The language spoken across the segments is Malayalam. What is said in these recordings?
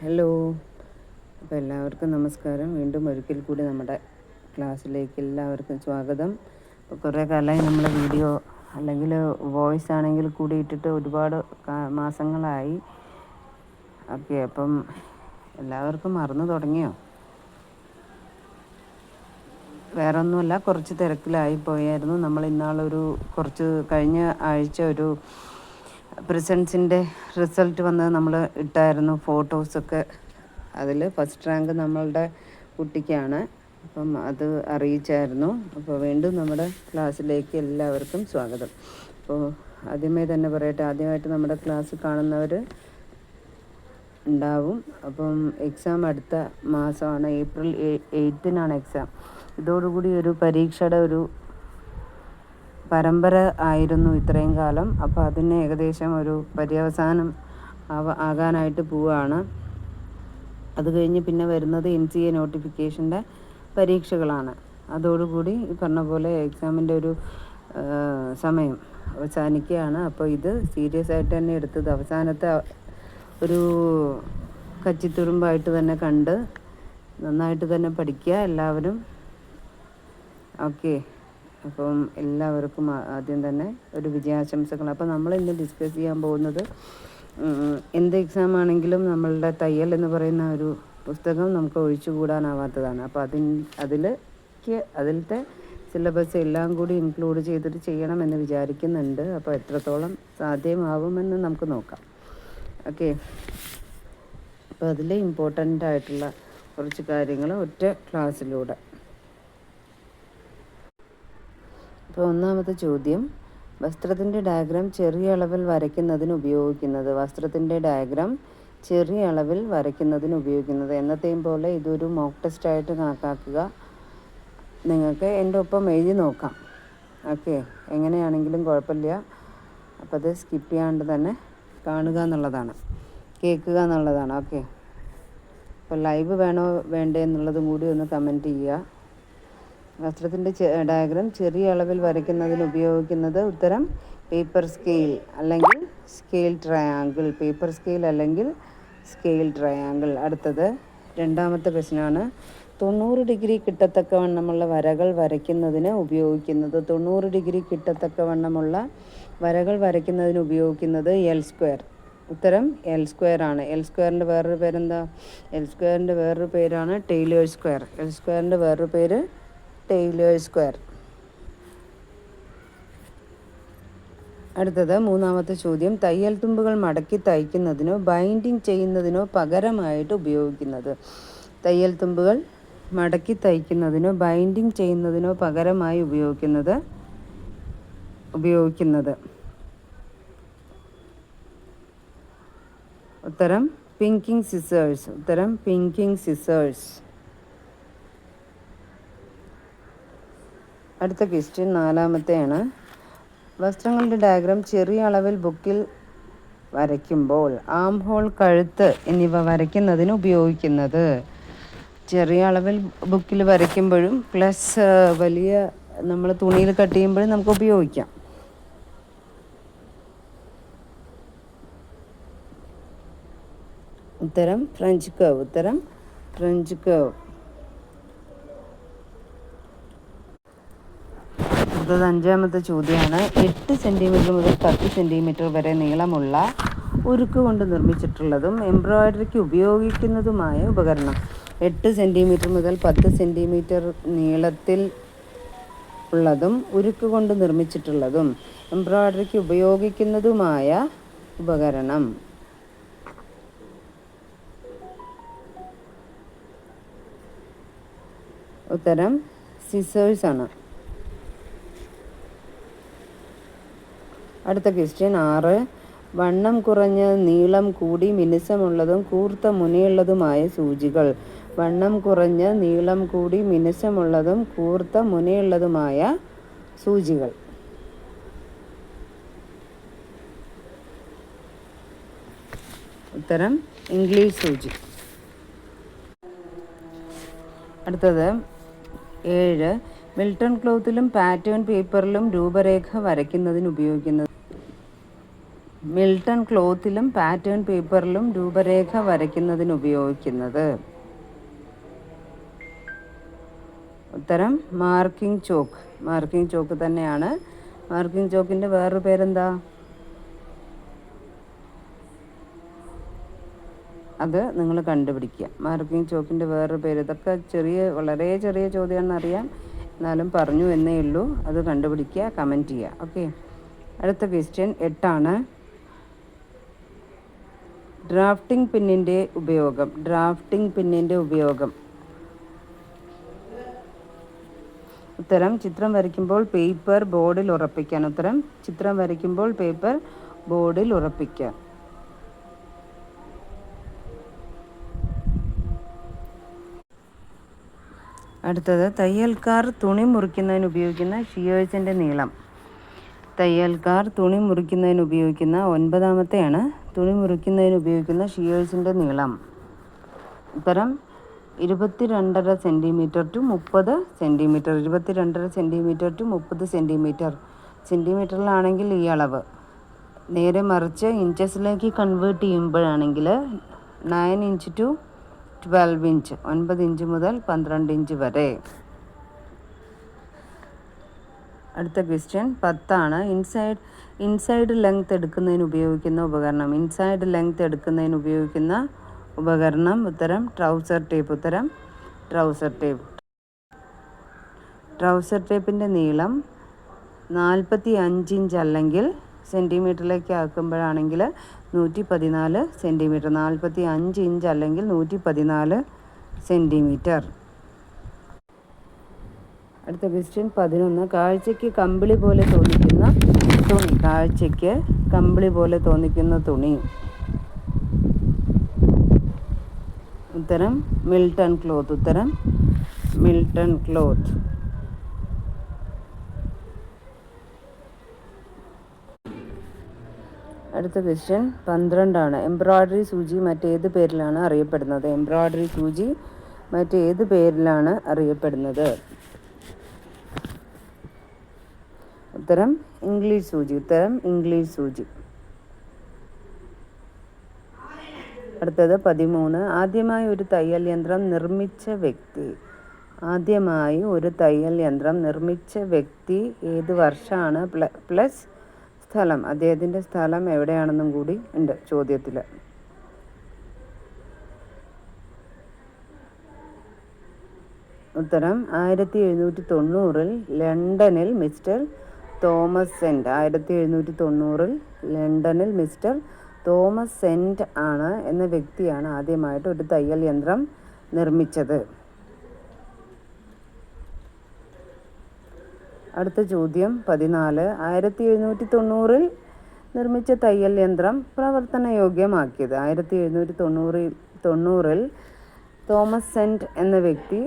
ഹലോ. അപ്പോൾ എല്ലാവർക്കും നമസ്കാരം. വീണ്ടും ഒരിക്കൽ കൂടി നമ്മുടെ ക്ലാസ്സിലേക്ക് എല്ലാവർക്കും സ്വാഗതം. ഇപ്പോൾ കുറേ കാലമായി നമ്മൾ വീഡിയോ അല്ലെങ്കിൽ വോയിസ് ആണെങ്കിൽ കൂടി ഇട്ടിട്ട് ഒരുപാട് മാസങ്ങളായി. ഓക്കെ, അപ്പം എല്ലാവർക്കും മറന്നു തുടങ്ങിയോ? വേറെ ഒന്നുമല്ല, കുറച്ച് തിരക്കിലായി പോയായിരുന്നു. നമ്മൾ കുറച്ച് കഴിഞ്ഞ ആഴ്ച ഒരു പ്രിസൻസിൻ്റെ റിസൾട്ട് വന്നത് നമ്മൾ ഇട്ടായിരുന്നു, ഫോട്ടോസൊക്കെ. അതിൽ ഫസ്റ്റ് റാങ്ക് നമ്മളുടെ കുട്ടിക്കാണ്. അപ്പം അത് അറിയിച്ചായിരുന്നു. അപ്പോൾ വീണ്ടും നമ്മുടെ ക്ലാസ്സിലേക്ക് എല്ലാവർക്കും സ്വാഗതം. അപ്പോൾ ആദ്യമേ തന്നെ പറയട്ടെ, ആദ്യമായിട്ട് നമ്മുടെ ക്ലാസ് കാണുന്നവർ ഉണ്ടാവും. അപ്പം എക്സാം അടുത്ത മാസമാണ്, April 8 എക്സാം. ഇതോടുകൂടി ഒരു പരീക്ഷയുടെ ഒരു പരമ്പര ആയിരുന്നു ഇത്രയും കാലം. അപ്പോൾ അതിന് ഏകദേശം ഒരു പര്യവസാനം ആകാനായിട്ട് പോവുകയാണ്. അത് കഴിഞ്ഞ് പിന്നെ വരുന്നത് NCA നോട്ടിഫിക്കേഷൻ്റെ പരീക്ഷകളാണ്. അതോടുകൂടി പറഞ്ഞ പോലെ എക്സാമിൻ്റെ ഒരു സമയം അവസാനിക്കുകയാണ്. അപ്പോൾ ഇത് സീരിയസ് ആയിട്ട് തന്നെ എടുത്തത് അവസാനത്തെ ഒരു കച്ചിത്തുരുമ്പായിട്ട് തന്നെ കണ്ട് നന്നായിട്ട് തന്നെ പഠിക്കുക എല്ലാവരും. ഓക്കെ, അപ്പം എല്ലാവർക്കും ആദ്യം തന്നെ ഒരു വിജയാശംസകൾ. അപ്പോൾ നമ്മൾ ഇന്ന് ഡിസ്കസ് ചെയ്യാൻ പോകുന്നത്, എന്ത് എക്സാം ആണെങ്കിലും നമ്മളുടെ തയ്യൽ എന്ന് പറയുന്ന ഒരു പുസ്തകം നമുക്ക് ഒഴിച്ചുകൂടാനാവാത്തതാണ്. അപ്പോൾ അതിലത്തെ സിലബസ് എല്ലാം കൂടി ഇൻക്ലൂഡ് ചെയ്തിട്ട് ചെയ്യണമെന്ന് വിചാരിക്കുന്നുണ്ട്. അപ്പോൾ എത്രത്തോളം സാധ്യമാവുമെന്ന് നമുക്ക് നോക്കാം. ഓക്കെ, അപ്പോൾ അതിൽ ഇമ്പോർട്ടൻ്റ് ആയിട്ടുള്ള കുറച്ച് കാര്യങ്ങൾ ഒറ്റ ക്ലാസ്സിലൂടെ. അപ്പോൾ ഒന്നാമത്തെ ചോദ്യം, വസ്ത്രത്തിൻ്റെ ഡയഗ്രാം ചെറിയ അളവിൽ വരയ്ക്കുന്നതിന് ഉപയോഗിക്കുന്നത്. വസ്ത്രത്തിൻ്റെ ഡയഗ്രാം ചെറിയ അളവിൽ വരയ്ക്കുന്നതിന് ഉപയോഗിക്കുന്നത്. എന്നത്തെയും പോലെ ഇതൊരു മോക്ക് ടെസ്റ്റായിട്ട് കണക്കാക്കുക. നിങ്ങൾക്ക് എൻ്റെ ഒപ്പം എഴുതി നോക്കാം. ഓക്കെ, എങ്ങനെയാണെങ്കിലും കുഴപ്പമില്ല. അപ്പോൾ അത് സ്കിപ്പ് ചെയ്യാണ്ട് തന്നെ കാണുക എന്നുള്ളതാണ്, കേൾക്കുക എന്നുള്ളതാണ്. ഓക്കെ, അപ്പോൾ ലൈവ് വേണോ വേണ്ടേ എന്നുള്ളതും കൂടി ഒന്ന് കമൻറ്റ് ചെയ്യുക. വസ്ത്രത്തിൻ്റെ ഡയഗ്രാം ചെറിയ അളവിൽ വരയ്ക്കുന്നതിന് ഉപയോഗിക്കുന്നത്. ഉത്തരം പേപ്പർ സ്കെയിൽ അല്ലെങ്കിൽ സ്കെയിൽ ട്രയാങ്കിൾ. പേപ്പർ സ്കെയിൽ അല്ലെങ്കിൽ സ്കെയിൽ ട്രയാങ്കിൾ. അടുത്തത് രണ്ടാമത്തെ ക്വസ്റ്റ്യനാണ്, 90 ഡിഗ്രി കിട്ടത്തക്കവണ്ണമുള്ള വരകൾ വരയ്ക്കുന്നതിന് ഉപയോഗിക്കുന്നത്. 90 ഡിഗ്രി കിട്ടത്തക്കവണ്ണമുള്ള വരകൾ വരയ്ക്കുന്നതിന് ഉപയോഗിക്കുന്നത് എൽ സ്ക്വയർ. ഉത്തരം എൽ സ്ക്വയർ ആണ്. എൽ സ്ക്വയറിൻ്റെ വേറൊരു പേരെന്താ? എൽ സ്ക്വയറിൻ്റെ വേറൊരു പേരാണ് ടെയ്ലേഴ്സ് സ്ക്വയർ. എൽ സ്ക്വയറിൻ്റെ വേറൊരു പേര് ടെയ്ലേഴ്സ് സ്ക്വയർ. അടുത്തത് മൂന്നാമത്തെ ചോദ്യം, തയ്യൽ തുമ്പുകൾ മടക്കി തയ്ക്കുന്നതിനോ ബൈൻഡിങ് ചെയ്യുന്നതിനോ പകരമായിട്ട് ഉപയോഗിക്കുന്നത്. തയ്യൽ തുമ്പുകൾ മടക്കി തയ്ക്കുന്നതിനോ ബൈൻഡിങ് ചെയ്യുന്നതിനോ പകരമായി ഉപയോഗിക്കുന്നത്. ഉത്തരം പിങ്കിങ് സിസേഴ്സ്. ഉത്തരം പിങ്കിങ് സിസേഴ്സ്. അടുത്ത ക്വസ്റ്റ്യൻ നാലാമത്തെയാണ്, വസ്ത്രങ്ങളുടെ ഡയഗ്രാം ചെറിയ അളവിൽ ബുക്കിൽ വരയ്ക്കുമ്പോൾ ആം ഹോൾ, കഴുത്ത് എന്നിവ വരയ്ക്കുന്നതിന് ഉപയോഗിക്കുന്നത്. ചെറിയ അളവിൽ ബുക്കിൽ വരയ്ക്കുമ്പോഴും പ്ലസ് വലിയ നമ്മൾ തുണിയിൽ കട്ട് ചെയ്യുമ്പോഴും നമുക്ക് ഉപയോഗിക്കാം. ഉത്തരം ഫ്രഞ്ച് കർവ്. ഉത്തരം ഫ്രഞ്ച് കർവ്. അടുത്തത് അഞ്ചാമത്തെ ചോദ്യമാണ്, 8 സെൻറ്റിമീറ്റർ മുതൽ 10 സെൻറ്റിമീറ്റർ വരെ നീളമുള്ള ഉരുക്ക് കൊണ്ട് നിർമ്മിച്ചിട്ടുള്ളതും എംബ്രോയ്ഡറിക്ക് ഉപയോഗിക്കുന്നതുമായ ഉപകരണം. 8 സെൻറ്റിമീറ്റർ മുതൽ 10 സെൻറ്റിമീറ്റർ നീളത്തിൽ ഉള്ളതും ഉരുക്ക് കൊണ്ട് നിർമ്മിച്ചിട്ടുള്ളതും എംബ്രോയ്ഡറിക്ക് ഉപയോഗിക്കുന്നതുമായ ഉപകരണം. ഉത്തരം സിസേഴ്സ് ആണ്. അടുത്ത ക്വസ്റ്റ്യൻ 6, വണ്ണം കുറഞ്ഞ നീളം കൂടി മിനുസമുള്ളതും കൂർത്ത മുനയുള്ളതുമായ സൂചികൾ. വണ്ണം കുറഞ്ഞ നീളം കൂടി മിനുസമുള്ളതും കൂർത്ത മുനയുള്ളതുമായ സൂചികൾ. ഉത്തരം ഇംഗ്ലീഷ് സൂചി. അടുത്തത് 7, മിൽട്ടൺ ക്ലോത്തിലും പാറ്റേൺ പേപ്പറിലും രൂപരേഖ വരയ്ക്കുന്നതിന് ഉപയോഗിക്കുന്നത്. മിൽട്ടൺ ക്ലോത്തിലും പാറ്റേൺ പേപ്പറിലും രൂപരേഖ വരയ്ക്കുന്നതിന് ഉപയോഗിക്കുന്നത്? ഉത്തരം മാർക്കിംഗ് ചോക്ക്. മാർക്കിംഗ് ചോക്ക് തന്നെയാണ്. മാർക്കിംഗ് ചോക്കിൻ്റെ വേറൊരു പേരെന്താ? അത് നിങ്ങൾ കണ്ടുപിടിക്കുക. മാർക്കിംഗ് ചോക്കിൻ്റെ വേറൊരു പേര്. ഇതൊക്കെ വളരെ ചെറിയ ചോദ്യമാണെന്നറിയാം, എന്നാലും പറഞ്ഞു എന്നേ ഉള്ളൂ. അത് കണ്ടുപിടിക്കുക, കമൻറ്റ് ചെയ്യുക. ഓക്കെ, അടുത്ത ക്വസ്റ്റ്യൻ 8ആണ്. ഡ്രാഫ്റ്റിംഗ് പിന്നിൻ്റെ ഉപയോഗം. ഡ്രാഫ്റ്റിംഗ് പിന്നിൻ്റെ ഉപയോഗം. ഉത്തരം ചിത്രം വരയ്ക്കുമ്പോൾ പേപ്പർ ബോർഡിൽ ഉറപ്പിക്കാൻ. ഉത്തരം ചിത്രം വരയ്ക്കുമ്പോൾ പേപ്പർ ബോർഡിൽ ഉറപ്പിക്കാൻ. അടുത്തത് തയ്യൽക്കാർ തുണി മുറിക്കുന്നതിന് ഉപയോഗിക്കുന്ന ഷിയേഴ്സിൻ്റെ നീളം. തയ്യൽക്കാർ തുണി മുറിക്കുന്നതിന് ഉപയോഗിക്കുന്ന 9-ാമത്തെയാണ് തുണി മുറിക്കുന്നതിന് ഉപയോഗിക്കുന്ന ഷിയേഴ്സിൻ്റെ നീളം. ഉത്തരം 22.5 centimetre to 30 centimetre. 22.5 centimetre to 30 centimetre. സെൻറ്റിമീറ്ററിലാണെങ്കിൽ ഈ അളവ്. നേരെ മറിച്ച് ഇഞ്ചസിലേക്ക് കൺവേർട്ട് ചെയ്യുമ്പോഴാണെങ്കിൽ 9 ഇഞ്ച് ടു 12 ഇഞ്ച്. 9 ഇഞ്ച് മുതൽ 12 ഇഞ്ച് വരെ. അടുത്ത ക്വസ്റ്റ്യൻ 10ആണ്. ഇൻസൈഡ് ലെങ്ത് എടുക്കുന്നതിന് ഉപയോഗിക്കുന്ന ഉപകരണം. ഇൻസൈഡ് ലെങ്ത് എടുക്കുന്നതിന് ഉപയോഗിക്കുന്ന ഉപകരണം. ഉത്തരം ട്രൗസർ ടേപ്പ്. ഉത്തരം ട്രൗസർ ടേപ്പ്. ട്രൗസർ ടേപ്പിൻ്റെ നീളം 45 ഇഞ്ച് അല്ലെങ്കിൽ സെൻറ്റിമീറ്ററിലേക്ക് ആക്കുമ്പോഴാണെങ്കിൽ 114 സെൻറ്റിമീറ്റർ. 45 ഇഞ്ച് അല്ലെങ്കിൽ 114 സെൻറ്റിമീറ്റർ. അടുത്ത ക്വസ്റ്റ്യൻ 11. കാഴ്ചയ്ക്ക് കമ്പിളി പോലെ തോന്നിക്കുന്ന തുണി. കാഴ്ചയ്ക്ക് കമ്പിളി പോലെ തോന്നിക്കുന്ന തുണി. ഉത്തരം മിൽട്ടൺ ക്ലോത്ത്. ഉത്തരം മിൽട്ടൺ ക്ലോത്ത്. അടുത്ത ക്വസ്റ്റ്യൻ 12ആണ്. എംബ്രോയ്ഡറി സൂചി മറ്റേത് പേരിലാണ് അറിയപ്പെടുന്നത്? എംബ്രോയ്ഡറി സൂചി മറ്റേത് പേരിലാണ് അറിയപ്പെടുന്നത്? ഉത്തരം ഇംഗ്ലീഷ് സൂചി. ഉത്തരം ഇംഗ്ലീഷ് സൂചി. അടുത്തത് 13. ആദ്യമായി ഒരു തയ്യൽ യന്ത്രം നിർമ്മിച്ച വ്യക്തി. ആദ്യമായി ഒരു തയ്യൽ യന്ത്രം നിർമ്മിച്ച വ്യക്തി ഏത് വർഷമാണ്? പ്ലസ് സ്ഥലം. അദ്ദേഹത്തിൻ്റെ സ്ഥലം എവിടെയാണെന്നും കൂടി ഉണ്ട് ചോദ്യത്തിൽ. ഉത്തരം 1790 ലണ്ടനിൽ മിസ്റ്റർ തോമസ് സെൻറ്റ്. 1790 ലണ്ടനിൽ മിസ്റ്റർ തോമസ് സെൻറ്റ് ആണ് എന്ന വ്യക്തിയാണ് ആദ്യമായിട്ട് ഒരു തയ്യൽ യന്ത്രം നിർമ്മിച്ചത്. അടുത്ത ചോദ്യം 14. 1790 നിർമ്മിച്ച തയ്യൽ യന്ത്രം പ്രവർത്തനയോഗ്യമാക്കിയത്. 1790 തോമസ് സെൻറ്റ് എന്ന വ്യക്തി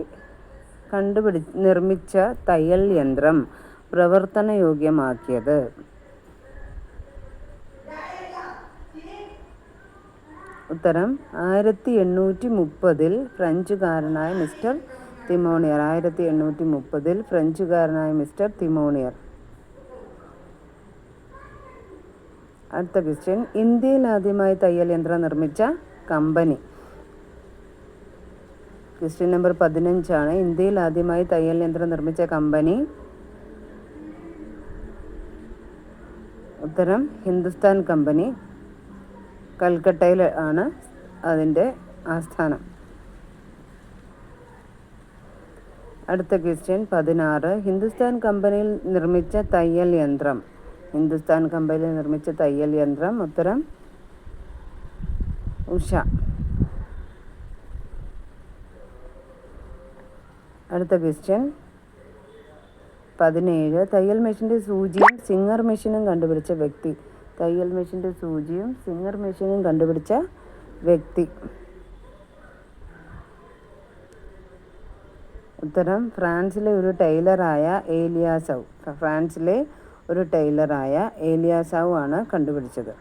നിർമ്മിച്ച തയ്യൽ യന്ത്രം പ്രവർത്തനയോഗ്യമാക്കിയത്. ഉത്തരം 1830 ഫ്രഞ്ചുകാരനായ മിസ്റ്റർ തിമോണിയർ. 1830 ഫ്രഞ്ചുകാരനായ മിസ്റ്റർ തിമോണിയർ. അടുത്ത ക്വസ്റ്റ്യൻ. ഇന്ത്യയിൽ ആദ്യമായി തയ്യൽ യന്ത്രം നിർമ്മിച്ച കമ്പനി. Question number 15ആണ്. ഇന്ത്യയിൽ ആദ്യമായി തയ്യൽ യന്ത്രം നിർമ്മിച്ച കമ്പനി. ഉത്തരം ഹിന്ദുസ്ഥാൻ കമ്പനി. കൽക്കട്ടയിൽ ആണ് അതിൻ്റെ ആസ്ഥാനം. അടുത്ത ക്വസ്റ്റ്യൻ 16. ഹിന്ദുസ്ഥാൻ കമ്പനിയിൽ നിർമ്മിച്ച തയ്യൽ യന്ത്രം. ഹിന്ദുസ്ഥാൻ കമ്പനിയിൽ നിർമ്മിച്ച തയ്യൽ യന്ത്രം. ഉത്തരം ഉഷ. അടുത്ത ക്വസ്റ്റ്യൻ 17. തയ്യൽ മെഷീൻ്റെ സൂചിയും സിംഗർ മെഷീനും കണ്ടുപിടിച്ച വ്യക്തി. തയ്യൽ മെഷീൻ്റെ സൂചിയും സിംഗർ മെഷീനും കണ്ടുപിടിച്ച വ്യക്തി. ഉത്തരം ഫ്രാൻസിലെ ഒരു ടൈലറായ ഏലിയാസൗ. ഫ്രാൻസിലെ ഒരു ടൈലറായ ഏലിയാസൗ ആണ് കണ്ടുപിടിച്ചത്.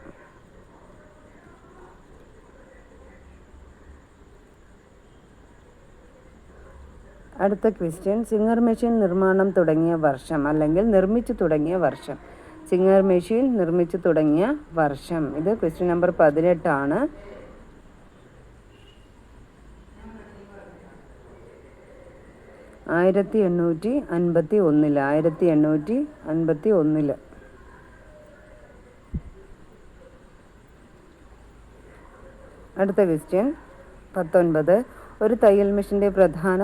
അടുത്ത ക്വസ്റ്റ്യൻ. സിംഗർ മെഷീൻ നിർമ്മാണം തുടങ്ങിയ വർഷം അല്ലെങ്കിൽ നിർമ്മിച്ചു തുടങ്ങിയ വർഷം. സിംഗർ മെഷീൻ നിർമ്മിച്ചു തുടങ്ങിയ വർഷം. ഇത് ക്വസ്റ്റ്യൻ നമ്പർ 18 ആണ്. ആയിരത്തി 1851. അടുത്ത ക്വസ്റ്റ്യൻ 19. ഒരു തയ്യൽ മെഷീൻ്റെ പ്രധാന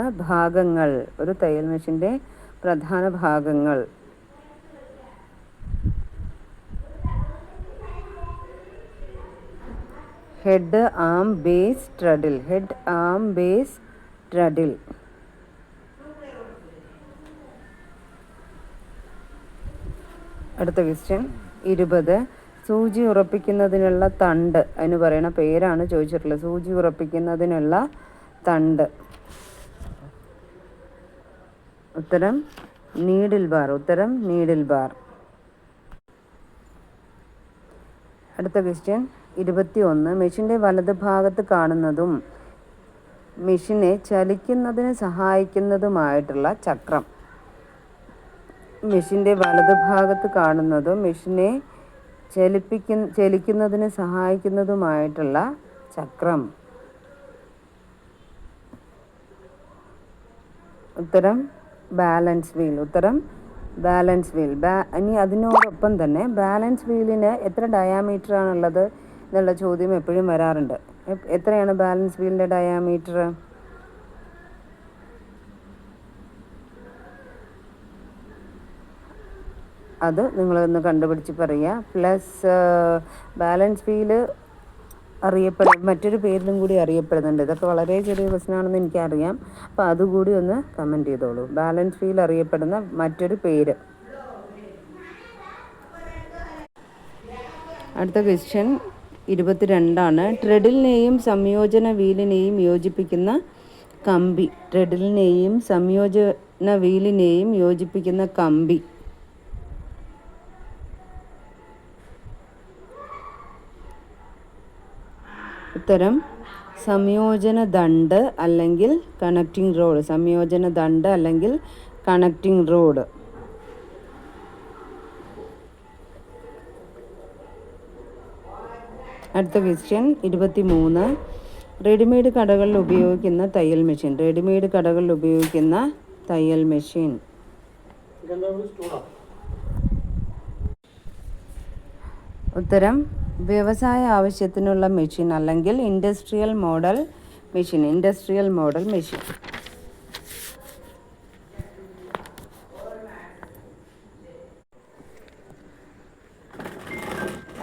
ഭാഗങ്ങൾ. ഹെഡ്, ആം, ബേസ്, ട്രഡിൽ. അടുത്ത ക്വസ്റ്റ്യൻ 20. സൂചി ഉറപ്പിക്കുന്നതിനുള്ള തണ്ട്, അതിന് പറയുന്ന പേരാണ് ചോദിച്ചിട്ടുള്ളത്. സൂചി ഉറപ്പിക്കുന്നതിനുള്ള തണ്ട്. ഉത്തരം നീഡിൽ ബാർ. അടുത്ത ക്വസ്റ്റ്യൻ 21. മെഷീൻ്റെ വലത് ഭാഗത്ത് കാണുന്നതും മെഷീനെ ചലിക്കുന്നതിന് സഹായിക്കുന്നതുമായിട്ടുള്ള ചക്രം. മെഷീൻ്റെ വലത് ഭാഗത്ത് കാണുന്നതും മെഷീനെ ചലിക്കുന്നതിന് സഹായിക്കുന്നതുമായിട്ടുള്ള ചക്രം. ഉത്തരം ബാലൻസ് വീൽ. ഇനി അതിനോടൊപ്പം തന്നെ ബാലൻസ് വീലിന് എത്ര ഡയാമീറ്റർ ആണുള്ളത് എന്നുള്ള ചോദ്യം എപ്പോഴും വരാറുണ്ട്. എത്രയാണ് ബാലൻസ് വീലിൻ്റെ ഡയാമീറ്റർ? അത് നിങ്ങളൊന്ന് കണ്ടുപിടിച്ച് പറയുക. പ്ലസ് ബാലൻസ് വീല് മറ്റൊരു പേരിലും കൂടി അറിയപ്പെടുന്നുണ്ട്. ഇതൊക്കെ വളരെ ചെറിയ ക്വസ്റ്റ്യനാണെന്ന് എനിക്കറിയാം. അപ്പോൾ അതുകൂടി ഒന്ന് കമൻറ്റ് ചെയ്തോളൂ. ബാലൻസ് വീൽ അറിയപ്പെടുന്ന മറ്റൊരു പേര്. അടുത്ത ക്വസ്റ്റ്യൻ 22 ആണ്. ട്രെഡിലിനെയും സംയോജന വീലിനെയും യോജിപ്പിക്കുന്ന കമ്പി. ഉത്തരം സംയോജന ദണ്ഡ് അല്ലെങ്കിൽ കണക്റ്റിംഗ് റോഡ്. അടുത്ത ക്വസ്റ്റ്യൻ 23. റെഡിമെയ്ഡ് കടകളിൽ ഉപയോഗിക്കുന്ന തയ്യൽ മെഷീൻ. ഉത്തരം വ്യവസായ ആവശ്യത്തിനുള്ള മെഷീൻ അല്ലെങ്കിൽ ഇൻഡസ്ട്രിയൽ മോഡൽ മെഷീൻ.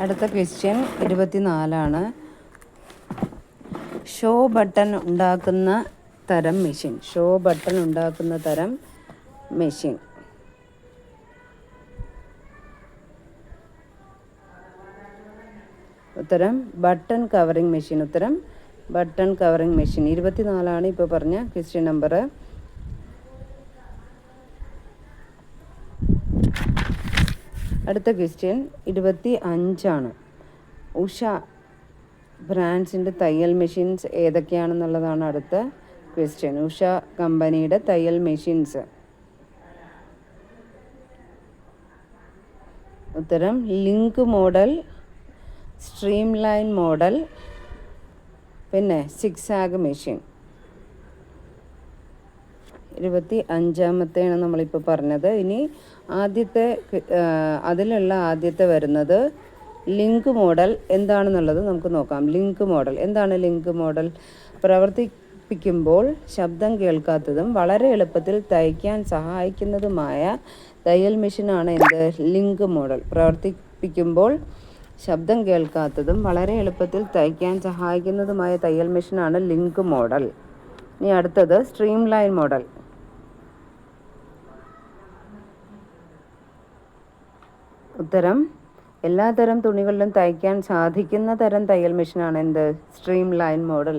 അടുത്ത ക്വസ്റ്റ്യൻ 24 ആണ്. ഷോ ബട്ടൺ ഉണ്ടാക്കുന്ന തരം മെഷീൻ. ഉത്തരം ബട്ടൺ കവറിംഗ് മെഷീൻ. 24 ആണ് ഇപ്പോൾ പറഞ്ഞ ക്വസ്റ്റ്യൻ നമ്പർ. അടുത്ത ക്വസ്റ്റ്യൻ 25 ആണ്. ഉഷ ബ്രാൻഡ്സിൻ്റെ തയ്യൽ മെഷീൻസ് ഏതൊക്കെയാണെന്നുള്ളതാണ് അടുത്ത ക്വസ്റ്റ്യൻ. ഉഷ കമ്പനിയുടെ തയ്യൽ മെഷീൻസ്. ഉത്തരം link model, stream line model, പിന്നെ സിക്സാഗ് മെഷീൻ. 25ാമത്തെയാണ് നമ്മളിപ്പോൾ പറഞ്ഞത്. ഇനി ആദ്യത്തെ വരുന്നത് ലിങ്ക് മോഡൽ എന്താണെന്നുള്ളത് നമുക്ക് നോക്കാം. എന്താണ് ലിങ്ക് മോഡൽ? പ്രവർത്തിപ്പിക്കുമ്പോൾ ശബ്ദം കേൾക്കാത്തതും വളരെ എളുപ്പത്തിൽ തയ്ക്കാൻ സഹായിക്കുന്നതുമായ തയ്യൽ മെഷീനാണ് ലിങ്ക് മോഡൽ. പ്രവർത്തിപ്പിക്കുമ്പോൾ ശബ്ദം കേൾക്കാത്തതും വളരെ എളുപ്പത്തിൽ തയ്ക്കാൻ സഹായിക്കുന്നതുമായ തയ്യൽ മെഷീനാണ് ലിങ്ക് മോഡൽ. ഇനി അടുത്തത് സ്ട്രീം ലൈൻ മോഡൽ. ഉത്തരം എല്ലാ തരം തുണികളിലും തയ്ക്കാൻ സാധിക്കുന്ന തരം തയ്യൽ മെഷീനാണ് സ്ട്രീം ലൈൻ മോഡൽ.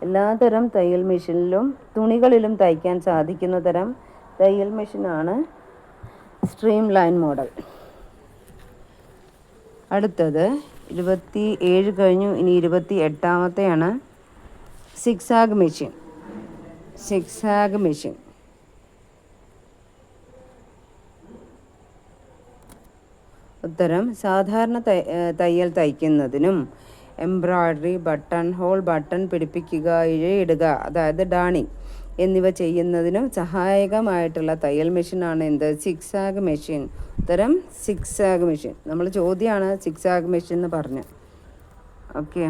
എല്ലാ തരം തയ്യൽ മെഷീനിലും തുണികളിലും തയ്ക്കാൻ സാധിക്കുന്ന തരം തയ്യൽ മെഷീനാണ് സ്ട്രീം ലൈൻ മോഡൽ. അടുത്തത് 27 കഴിഞ്ഞു. ഇനി 28ാമത്തെയാണ് സിക്സാഗ് മെഷീൻ. ഉത്തരം സാധാരണ തയ്യൽ തയ്ക്കുന്നതിനും എംബ്രോയ്ഡറി, ബട്ടൺ ഹോൾ, ബട്ടൺ പിടിപ്പിക്കുക, ഇഴയിടുക അതായത് ഡാണി എന്നിവ ചെയ്യുന്നതിനും സഹായകമായിട്ടുള്ള തയ്യൽ മെഷീനാണ് എന്ത്? Zigzag machine. ഉത്തരം സിക്സാഗ് മെഷീൻ. നമ്മൾ ചോദ്യമാണ് സിക്സാഗ് മെഷീൻ എന്ന് പറഞ്ഞ്. ഓക്കെ.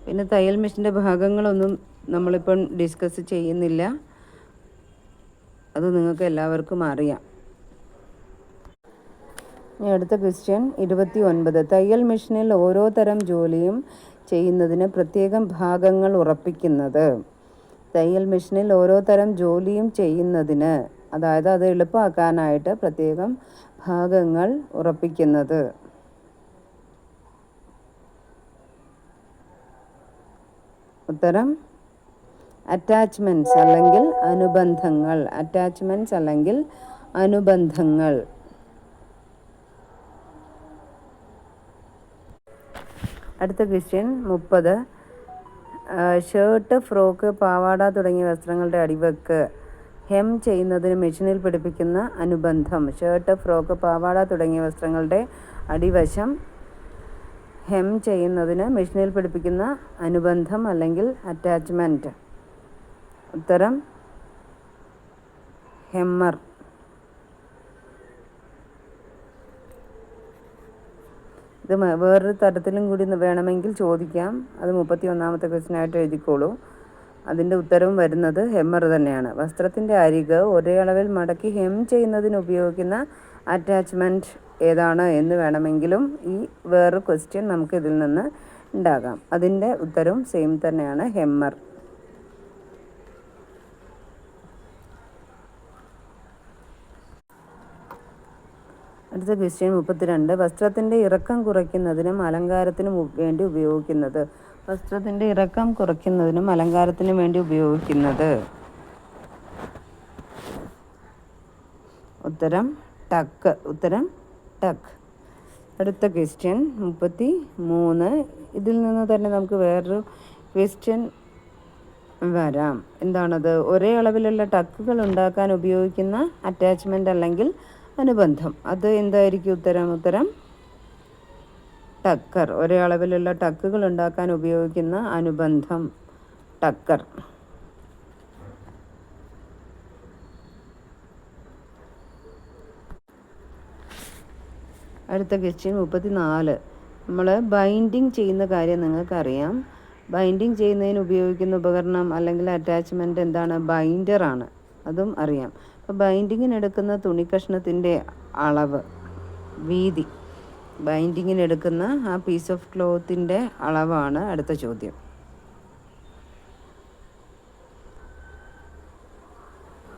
പിന്നെ തയ്യൽ മെഷീൻ്റെ ഭാഗങ്ങളൊന്നും നമ്മളിപ്പം ഡിസ്കസ് ചെയ്യുന്നില്ല, അത് നിങ്ങൾക്ക് എല്ലാവർക്കും അറിയാം. ഇനി അടുത്ത ക്വസ്റ്റ്യൻ 29. തയ്യൽ മെഷീനിൽ ഓരോ തരം ജോലിയും ചെയ്യുന്നതിന് പ്രത്യേകം ഭാഗങ്ങൾ ഉറപ്പിക്കുന്നത്. തയ്യൽ മെഷീനിൽ ഓരോ തരം ജോലിയും ചെയ്യുന്നതിന്, അതായത് അത് എളുപ്പമാക്കാനായിട്ട് പ്രത്യേകം ഭാഗങ്ങൾ ഉറപ്പിക്കുന്നത്. ഉത്തരം അറ്റാച്ച്മെൻറ്റ്സ് അല്ലെങ്കിൽ അനുബന്ധങ്ങൾ. അറ്റാച്ച്മെൻറ്റ്സ് അല്ലെങ്കിൽ അനുബന്ധങ്ങൾ. അടുത്ത ക്വസ്റ്റ്യൻ 30. ഷർട്ട്, ഫ്രോക്ക്, പാവാട തുടങ്ങിയ വസ്ത്രങ്ങളുടെ അടിവക്ക് ഹെം ചെയ്യുന്നതിന് മെഷീനിൽ പിടിപ്പിക്കുന്ന അനുബന്ധം. ഷർട്ട്, ഫ്രോക്ക്, പാവാട തുടങ്ങിയ വസ്ത്രങ്ങളുടെ അടിവശം ഹെം ചെയ്യുന്നതിന് മെഷീനിൽ പിടിപ്പിക്കുന്ന അനുബന്ധം അല്ലെങ്കിൽ അറ്റാച്ച്മെൻറ്റ്. ഉത്തരം ഹെമ്മർ. ഇത് വേറൊരു തരത്തിലും കൂടി വേണമെങ്കിൽ ചോദിക്കാം. അത് 31ാമത്തെ ക്വസ്റ്റ്യനായിട്ട് എഴുതിക്കോളൂ. അതിൻ്റെ ഉത്തരവും വരുന്നത് ഹെമ്മർ തന്നെയാണ്. വസ്ത്രത്തിൻ്റെ അരിക് ഒരേ അളവിൽ മടക്കി ഹെം ചെയ്യുന്നതിന് ഉപയോഗിക്കുന്ന അറ്റാച്ച്മെൻറ്റ് ഏതാണ് എന്ന് വേണമെങ്കിലും ഈ വേറൊരു ക്വസ്റ്റ്യൻ നമുക്ക് ഇതിൽ നിന്ന് ഉണ്ടാകാം. അതിൻ്റെ ഉത്തരവും സെയിം തന്നെയാണ്, ഹെമ്മർ. അടുത്ത ക്വസ്റ്റ്യൻ 32. വസ്ത്രത്തിൻ്റെ ഇറക്കം കുറയ്ക്കുന്നതിനും അലങ്കാരത്തിനും വേണ്ടി ഉപയോഗിക്കുന്നത്. വസ്ത്രത്തിൻ്റെ ഇറക്കം കുറയ്ക്കുന്നതിനും അലങ്കാരത്തിനും വേണ്ടി ഉപയോഗിക്കുന്നത്. ഉത്തരം ടക്ക്. ഉത്തരം ടക്ക്. അടുത്ത ക്വസ്റ്റ്യൻ 33. ഇതിൽ നിന്ന് തന്നെ നമുക്ക് വേറൊരു ക്വസ്റ്റ്യൻ വരാം. എന്താണത്? ഒരേ അളവിലുള്ള ടക്കുകൾ ഉണ്ടാക്കാൻ ഉപയോഗിക്കുന്ന അറ്റാച്ച്മെൻറ്റ് അല്ലെങ്കിൽ അനുബന്ധം. അത് എന്തായിരിക്കും ഉത്തരം? ഉത്തരം ടക്കർ. ഒരേ അളവിലുള്ള ടക്കുകൾ ഉണ്ടാക്കാൻ ഉപയോഗിക്കുന്ന അനുബന്ധം ടക്കർ. അടുത്ത ക്വസ്റ്റ്യൻ 34. നമ്മൾ ബൈൻഡിങ് ചെയ്യുന്ന കാര്യം നിങ്ങൾക്കറിയാം. ബൈൻഡിങ് ചെയ്യുന്നതിന് ഉപയോഗിക്കുന്ന ഉപകരണം അല്ലെങ്കിൽ അറ്റാച്ച്മെൻറ്റ് എന്താണ്? ബൈൻഡറാണ്. അതും അറിയാം. അപ്പോൾ ബൈൻഡിങ്ങിനെടുക്കുന്ന തുണിക്കഷ്ണത്തിൻ്റെ അളവ്, വീതി, ബൈൻഡിങ്ങിനെടുക്കുന്ന ആ പീസ് ഓഫ് ക്ലോത്തിൻ്റെ അളവാണ് അടുത്ത ചോദ്യം.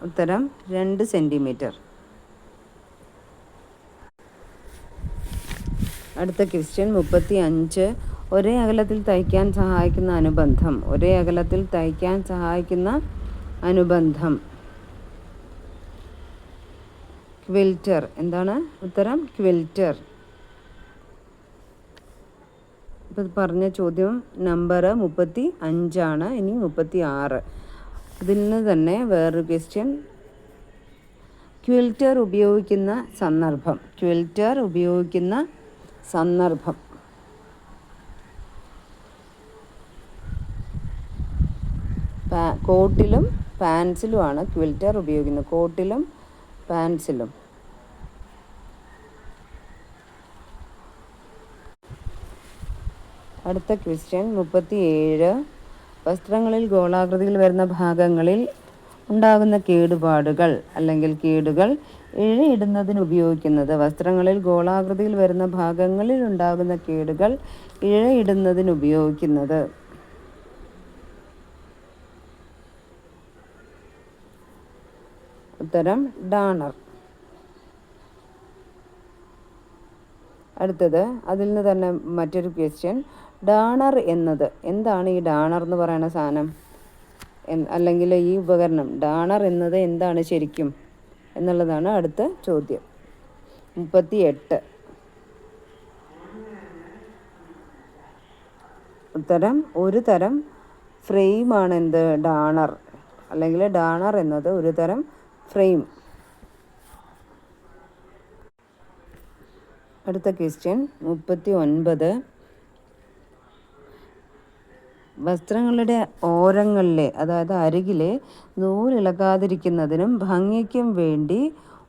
ഉത്തരം 2 സെൻറ്റിമീറ്റർ. അടുത്ത ക്വസ്റ്റ്യൻ 35. ഒരേ അകലത്തിൽ തയ്ക്കാൻ സഹായിക്കുന്ന അനുബന്ധം. ഒരേ അകലത്തിൽ തയ്ക്കാൻ സഹായിക്കുന്ന അനുബന്ധം. ക്വിൽറ്റർ. എന്താണ് ഉത്തരം? ക്വിൽറ്റർ. ഇപ്പോൾ പറഞ്ഞ ചോദ്യം നമ്പർ 35 ഇനി 36. ഇതിൽ നിന്ന് തന്നെ വേറൊരു ക്വസ്റ്റ്യൻ. ക്വിൽറ്റർ ഉപയോഗിക്കുന്ന സന്ദർഭം. ക്വിൽറ്റർ ഉപയോഗിക്കുന്ന സന്ദർഭം. കോട്ടിലും പാൻസിലുമാണ് ക്വിൽറ്റർ ഉപയോഗിക്കുന്നത്. കോട്ടിലും പാൻസിലും. അടുത്ത ക്വസ്റ്റ്യൻ 37. വസ്ത്രങ്ങളിൽ ഗോളാകൃതിയിൽ വരുന്ന ഭാഗങ്ങളിൽ ഉണ്ടാകുന്ന കേടുപാടുകൾ അല്ലെങ്കിൽ കേടുകൾ ഇഴയിടുന്നതിന് ഉപയോഗിക്കുന്നത്. വസ്ത്രങ്ങളിൽ ഗോളാകൃതിയിൽ വരുന്ന ഭാഗങ്ങളിൽ ഉണ്ടാകുന്ന കേടുകൾ ഇഴയിടുന്നതിന് ഉപയോഗിക്കുന്നത്. ഉത്തരം ഡാണർ. അടുത്തത് അതിൽ നിന്ന് തന്നെ മറ്റൊരു ക്വസ്റ്റ്യൻ. ഡാണർ എന്നത് എന്താണ്? ഈ ഡാണർ എന്ന് പറയുന്ന സാധനം അല്ലെങ്കിൽ ഈ ഉപകരണം ഡാണർ എന്നത് എന്താണ് ശരിക്കും എന്നുള്ളതാണ് അടുത്ത ചോദ്യം. 38. ഉത്തരം ഒരു തരം ഫ്രെയിമാണ് എന്ത്? ഡാണർ. അല്ലെങ്കിൽ ഡാണർ എന്നത് ഒരു തരം ഫ്രെയിം. അടുത്ത ക്വസ്റ്റ്യൻ 39. വസ്ത്രങ്ങളുടെ ഓരങ്ങളിലെ അതായത് അരികിലെ നൂലിളകാതിരിക്കുന്നതിനും ഭംഗിക്കും വേണ്ടി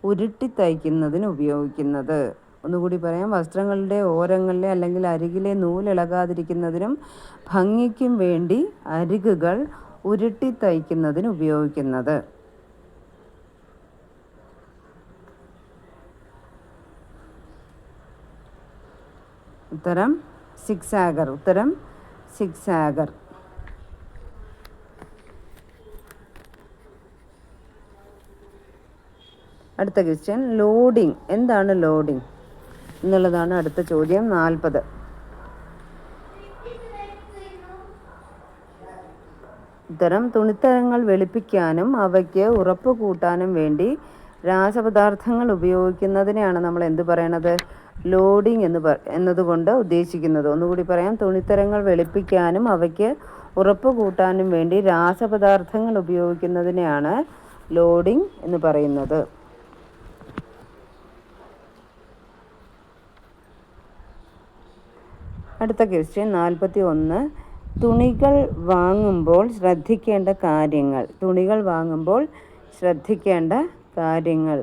ഉരുട്ടി തയ്ക്കുന്നതിന് ഉപയോഗിക്കുന്നത്. ഒന്നുകൂടി പറയാം. വസ്ത്രങ്ങളുടെ ഓരങ്ങളിലെ അല്ലെങ്കിൽ അരികിലെ നൂലിളകാതിരിക്കുന്നതിനും ഭംഗിക്കും വേണ്ടി അരികുകൾ ഉരുട്ടി തയ്ക്കുന്നതിന് ഉപയോഗിക്കുന്നത്. ഉത്തരം സിക്സാഗർ. ഉത്തരം സിക്സാഗർ. അടുത്ത ക്വസ്റ്റ്യൻ ലോഡിംഗ്. എന്താണ് ലോഡിംഗ് എന്നുള്ളതാണ് അടുത്ത ചോദ്യം. 40. ഉത്തരം തുണിത്തരങ്ങൾ വെളുപ്പിക്കാനും അവയ്ക്ക് ഉറപ്പ് കൂട്ടാനും വേണ്ടി രാസപദാർത്ഥങ്ങൾ ഉപയോഗിക്കുന്നതിനെയാണ് നമ്മൾ എന്ത് പറയണത്? ലോഡിംഗ് എന്നതുകൊണ്ട് ഉദ്ദേശിക്കുന്നത്. ഒന്നുകൂടി പറയാം. തുണിത്തരങ്ങൾ വെളുപ്പിക്കാനും അവയ്ക്ക് ഉറപ്പ് കൂട്ടാനും വേണ്ടി രാസപദാർത്ഥങ്ങൾ ഉപയോഗിക്കുന്നതിനെയാണ് ലോഡിംഗ് എന്ന് പറയുന്നത്. അടുത്ത ക്വസ്റ്റ്യൻ 41. തുണികൾ വാങ്ങുമ്പോൾ ശ്രദ്ധിക്കേണ്ട കാര്യങ്ങൾ. തുണികൾ വാങ്ങുമ്പോൾ ശ്രദ്ധിക്കേണ്ട കാര്യങ്ങൾ.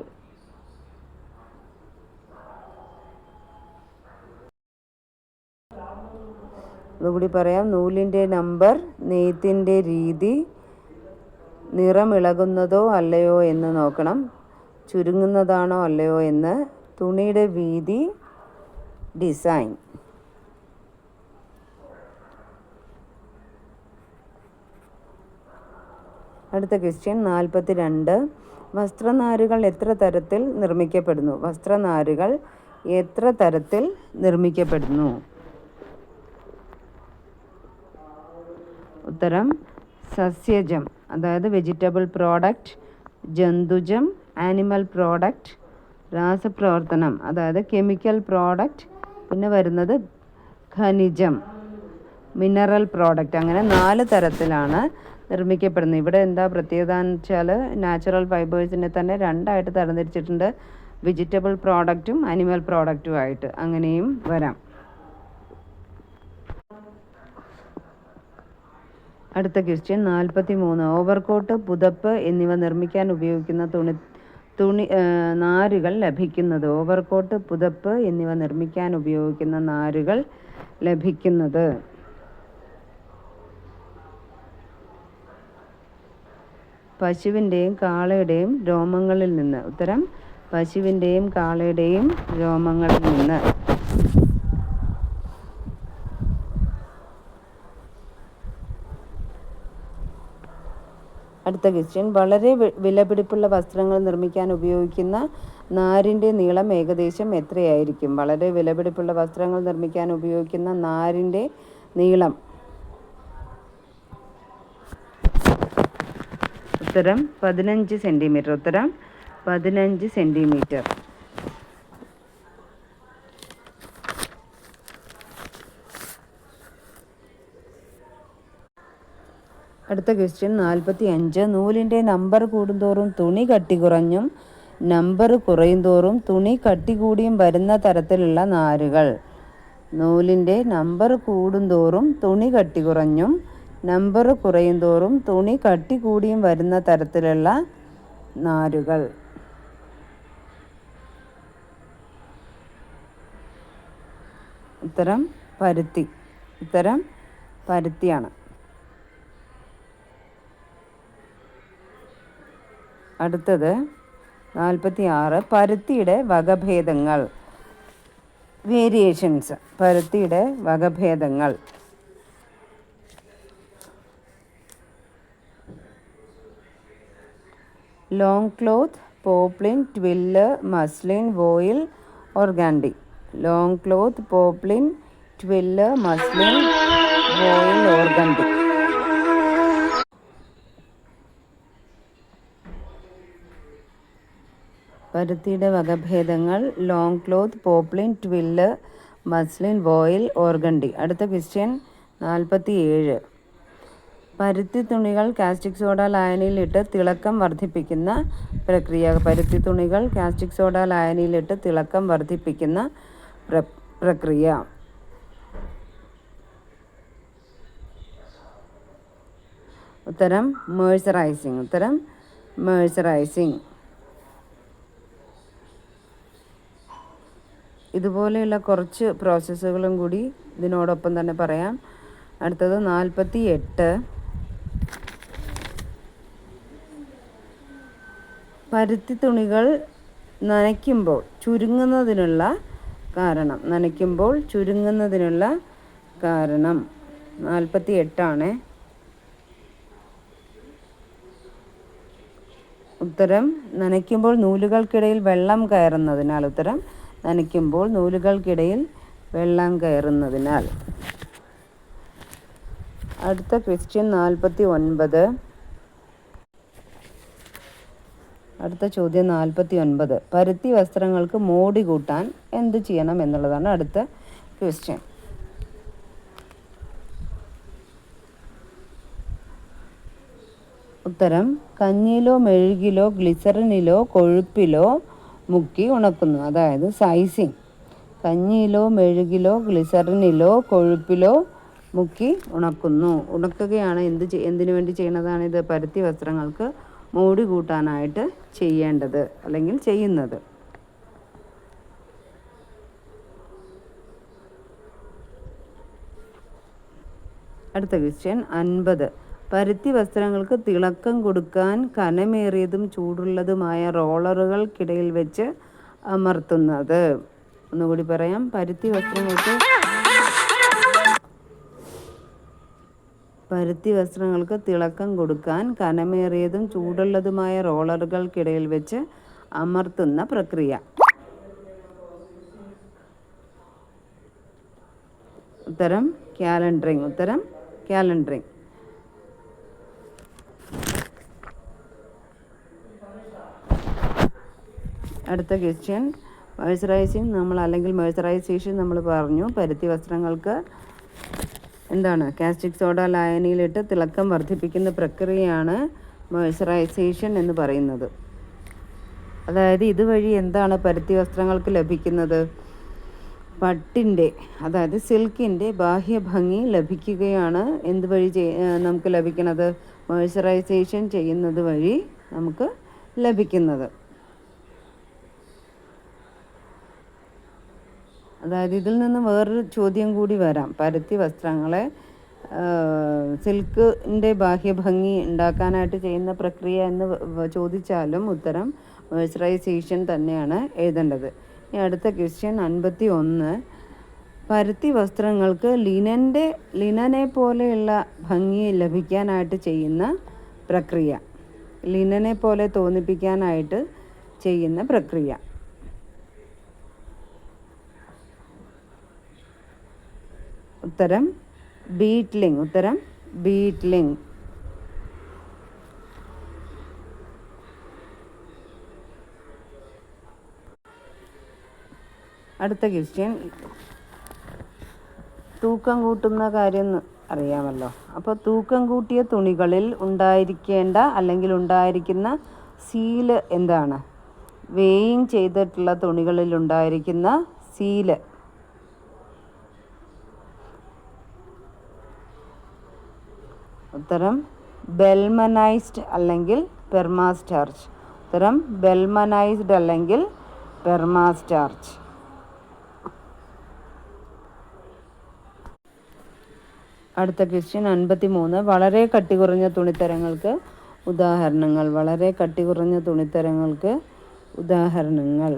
അതുകൂടി പറയാം. നൂലിൻ്റെ നമ്പർ, നെയ്ത്തിൻ്റെ രീതി, നിറമിളകുന്നതോ അല്ലയോ എന്ന് നോക്കണം, ചുരുങ്ങുന്നതാണോ അല്ലയോ എന്ന്, തുണിയുടെ വീതി, ഡിസൈൻ. അടുത്ത ക്വസ്റ്റ്യൻ 42. വസ്ത്രനാരുകൾ എത്ര തരത്തിൽ നിർമ്മിക്കപ്പെടുന്നു? വസ്ത്രനാരുകൾ എത്ര തരത്തിൽ നിർമ്മിക്കപ്പെടുന്നു? ഉത്തരം സസ്യജം അതായത് വെജിറ്റബിൾ പ്രോഡക്റ്റ്, ജന്തുജം ആനിമൽ പ്രോഡക്റ്റ്, രാസപ്രവർത്തനം അതായത് കെമിക്കൽ പ്രോഡക്റ്റ്, പിന്നെ വരുന്നത് ഖനിജം മിനറൽ പ്രോഡക്റ്റ്. അങ്ങനെ 4 തരത്തിലാണ് നിർമ്മിക്കപ്പെടുന്നത്. ഇവിടെ എന്താ പ്രത്യേകത എന്ന് വെച്ചാൽ നാച്ചുറൽ ഫൈബേഴ്സിനെ തന്നെ 2ആയിട്ട് തരംതിരിച്ചിട്ടുണ്ട്. വെജിറ്റബിൾ പ്രോഡക്റ്റും അനിമൽ പ്രോഡക്റ്റും ആയിട്ട് അങ്ങനെയും വരാം. അടുത്ത ക്വസ്റ്റ്യൻ 43. ഓവർകോട്ട്, പുതപ്പ് എന്നിവ നിർമ്മിക്കാൻ ഉപയോഗിക്കുന്ന നാരുകൾ ലഭിക്കുന്നത്. ഓവർകോട്ട്, പുതപ്പ് എന്നിവ നിർമ്മിക്കാൻ ഉപയോഗിക്കുന്ന നാരുകൾ ലഭിക്കുന്നത്. പശുവിൻ്റെയും കാളയുടെയും രോമങ്ങളിൽ നിന്ന്. ഉത്തരം പശുവിൻ്റെയും കാളയുടെയും രോമങ്ങളിൽ നിന്ന്. അടുത്ത ക്വസ്റ്റ്യൻ. വളരെ വിലപിടിപ്പുള്ള വസ്ത്രങ്ങൾ നിർമ്മിക്കാൻ ഉപയോഗിക്കുന്ന നാരിൻ്റെ നീളം ഏകദേശം എത്രയായിരിക്കും? വളരെ വിലപിടിപ്പുള്ള വസ്ത്രങ്ങൾ നിർമ്മിക്കാൻ ഉപയോഗിക്കുന്ന നാരിൻ്റെ നീളം. ഉത്തരം 15 സെൻറ്റിമീറ്റർ. ഉത്തരം 15 സെൻറ്റിമീറ്റർ. അടുത്ത ക്വസ്റ്റ്യൻ 45. നൂലിൻ്റെ നമ്പർ കൂടുന്തോറും തുണി കട്ടി കുറഞ്ഞും നമ്പർ കുറയും തോറും തുണി കട്ടി കൂടിയും വരുന്ന തരത്തിലുള്ള നാരുകൾ. നൂലിൻ്റെ നമ്പർ കൂടുന്തോറും തുണി കട്ടി കുറഞ്ഞും നമ്പർ കുറയും തോറും തുണി കട്ടി കൂടിയും വരുന്ന തരത്തിലുള്ള നാരുകൾ. ഉത്തരം പരുത്തി. ഉത്തരം പരുത്തിയാണ്. അടുത്തത് 46. പരുത്തിയുടെ വകഭേദങ്ങൾ. വേരിയേഷൻസ്. പരുത്തിയുടെ വകഭേദങ്ങൾ. Long cloth, poplin, twill, muslin, voile, organdy. Long cloth, poplin, twill, muslin, voile, organdy. പരുത്തിയുടെ വകഭേദങ്ങൾ long cloth, poplin, twill, muslin, voile, organdy. അടുത്ത ക്വസ്റ്റ്യൻ 47. പരുത്തി തുണികൾ കാസ്റ്റിക് സോഡ ലായനിയിലിട്ട് തിളക്കം വർദ്ധിപ്പിക്കുന്ന പ്രക്രിയ. പരുത്തി തുണികൾ കാസ്റ്റിക് സോഡ ലായനിയിലിട്ട് തിളക്കം വർദ്ധിപ്പിക്കുന്ന പ്രക്രിയ? ഉത്തരം മേഴ്സറൈസിങ്. ഉത്തരം മേഴ്സറൈസിങ്. ഇതുപോലെയുള്ള കുറച്ച് പ്രോസസ്സുകളും കൂടി ഇതിനോടൊപ്പം തന്നെ പറയാം. അടുത്തത് 48. പരുത്തി തുണികൾ നനയ്ക്കുമ്പോൾ ചുരുങ്ങുന്നതിനുള്ള കാരണം. 48 ഉത്തരം നനയ്ക്കുമ്പോൾ നൂലുകൾക്കിടയിൽ വെള്ളം കയറുന്നതിനാൽ. ഉത്തരം നനയ്ക്കുമ്പോൾ നൂലുകൾക്കിടയിൽ വെള്ളം കയറുന്നതിനാൽ. അടുത്ത ക്വസ്റ്റ്യൻ 49. അടുത്ത ചോദ്യം 49. പരുത്തി വസ്ത്രങ്ങൾക്ക് മോടി കൂട്ടാൻ എന്ത് ചെയ്യണം എന്നുള്ളതാണ് അടുത്ത ക്വസ്റ്റ്യൻ. ഉത്തരം കഞ്ഞിയിലോ മെഴുകിലോ ഗ്ലിസറിനിലോ കൊഴുപ്പിലോ മുക്കി ഉണക്കുന്നു. അതായത് സൈസിങ്. കഞ്ഞിയിലോ മെഴുകിലോ ഗ്ലിസറിനിലോ കൊഴുപ്പിലോ മുക്കി ഉണക്കുന്നു. ഉണക്കുകയാണ് എന്തിനു വേണ്ടി ചെയ്യുന്നതാണിത്? പരുത്തി വസ്ത്രങ്ങൾക്ക് മോടി കൂട്ടാനായിട്ട് ചെയ്യേണ്ടത് അല്ലെങ്കിൽ ചെയ്യുന്നത്. അടുത്ത ക്വസ്റ്റ്യൻ 50. പരുത്തി വസ്ത്രങ്ങൾക്ക് തിളക്കം കൊടുക്കാൻ കനമേറിയതും ചൂടുള്ളതുമായ റോളറുകൾക്കിടയിൽ വെച്ച് അമർത്തുന്നത്. ഒന്നുകൂടി പറയാം. പരുത്തി വസ്ത്രങ്ങൾക്ക് തിളക്കം കൊടുക്കാൻ കനമേറിയതും ചൂടുള്ളതുമായ റോളറുകൾക്കിടയിൽ വെച്ച് അമർത്തുന്ന പ്രക്രിയ. ഉത്തരം കാലണ്ടറിങ്. ഉത്തരം കാലണ്ടറിങ്. അടുത്ത ക്വസ്റ്റ്യൻ മേഴ്സറൈസേഷൻ നമ്മൾ പറഞ്ഞു. പരുത്തി വസ്ത്രങ്ങൾക്ക് എന്താണ്? കാസ്റ്റിക് സോഡ ലായനിയിലിട്ട് തിളക്കം വർദ്ധിപ്പിക്കുന്ന പ്രക്രിയയാണ് മേഴ്സറൈസേഷൻ എന്ന് പറയുന്നത്. അതായത് ഇതുവഴി എന്താണ് പരുത്തി വസ്ത്രങ്ങൾക്ക് ലഭിക്കുന്നത്? പട്ടിൻ്റെ, അതായത് സിൽക്കിൻ്റെ ബാഹ്യഭംഗി ലഭിക്കുകയാണ് എന്തുവഴി നമുക്ക് ലഭിക്കുന്നത്? മോയ്സ്ചറൈസേഷൻ ചെയ്യുന്നത് വഴി നമുക്ക് ലഭിക്കുന്നത്. അതായത് ഇതിൽ നിന്ന് വേറൊരു ചോദ്യം കൂടി വരാം. പരുത്തി വസ്ത്രങ്ങളെ സിൽക്കിൻ്റെ ബാഹ്യഭംഗി ഉണ്ടാക്കാനായിട്ട് ചെയ്യുന്ന പ്രക്രിയ എന്ന് ചോദിച്ചാലും ഉത്തരം മോയ്സ്ചറൈസേഷൻ തന്നെയാണ് എഴുതേണ്ടത്. ഇനി അടുത്ത ക്വസ്റ്റ്യൻ 51. പരുത്തി വസ്ത്രങ്ങൾക്ക് ലിനനെ പോലെയുള്ള ഭംഗി ലഭിക്കാനായിട്ട് ചെയ്യുന്ന പ്രക്രിയ. ലിനനെ പോലെ തോന്നിപ്പിക്കാനായിട്ട് ചെയ്യുന്ന പ്രക്രിയ. ഉത്തരം ബീറ്റ്ലിംഗ്. ഉത്തരം ബീറ്റ്ലിംഗ്. അടുത്ത ക്വസ്റ്റ്യൻ തൂക്കം കൂട്ടുന്ന കാര്യം അറിയാമല്ലോ. അപ്പോൾ തൂക്കം കൂട്ടിയ തുണികളിൽ ഉണ്ടായിരിക്കേണ്ട അല്ലെങ്കിൽ ഉണ്ടായിരിക്കുന്ന സീല് എന്താണ്? വെയിങ് ചെയ്തിട്ടുള്ള തുണികളിൽ ഉണ്ടായിരിക്കുന്ന സീല്. ഉത്തരം ബെൽമനൈസ്ഡ് അല്ലെങ്കിൽ പെർമാസ്റ്റാർച്ച്. ഉത്തരം ബെൽമനൈസ്ഡ് അല്ലെങ്കിൽ പെർമാസ്റ്റാർച്ച്. അടുത്ത ക്വസ്റ്റ്യൻ 53. വളരെ കട്ടി കുറഞ്ഞ തുണിത്തരങ്ങൾക്ക് ഉദാഹരണങ്ങൾ. വളരെ കട്ടി കുറഞ്ഞ തുണിത്തരങ്ങൾക്ക് ഉദാഹരണങ്ങൾ.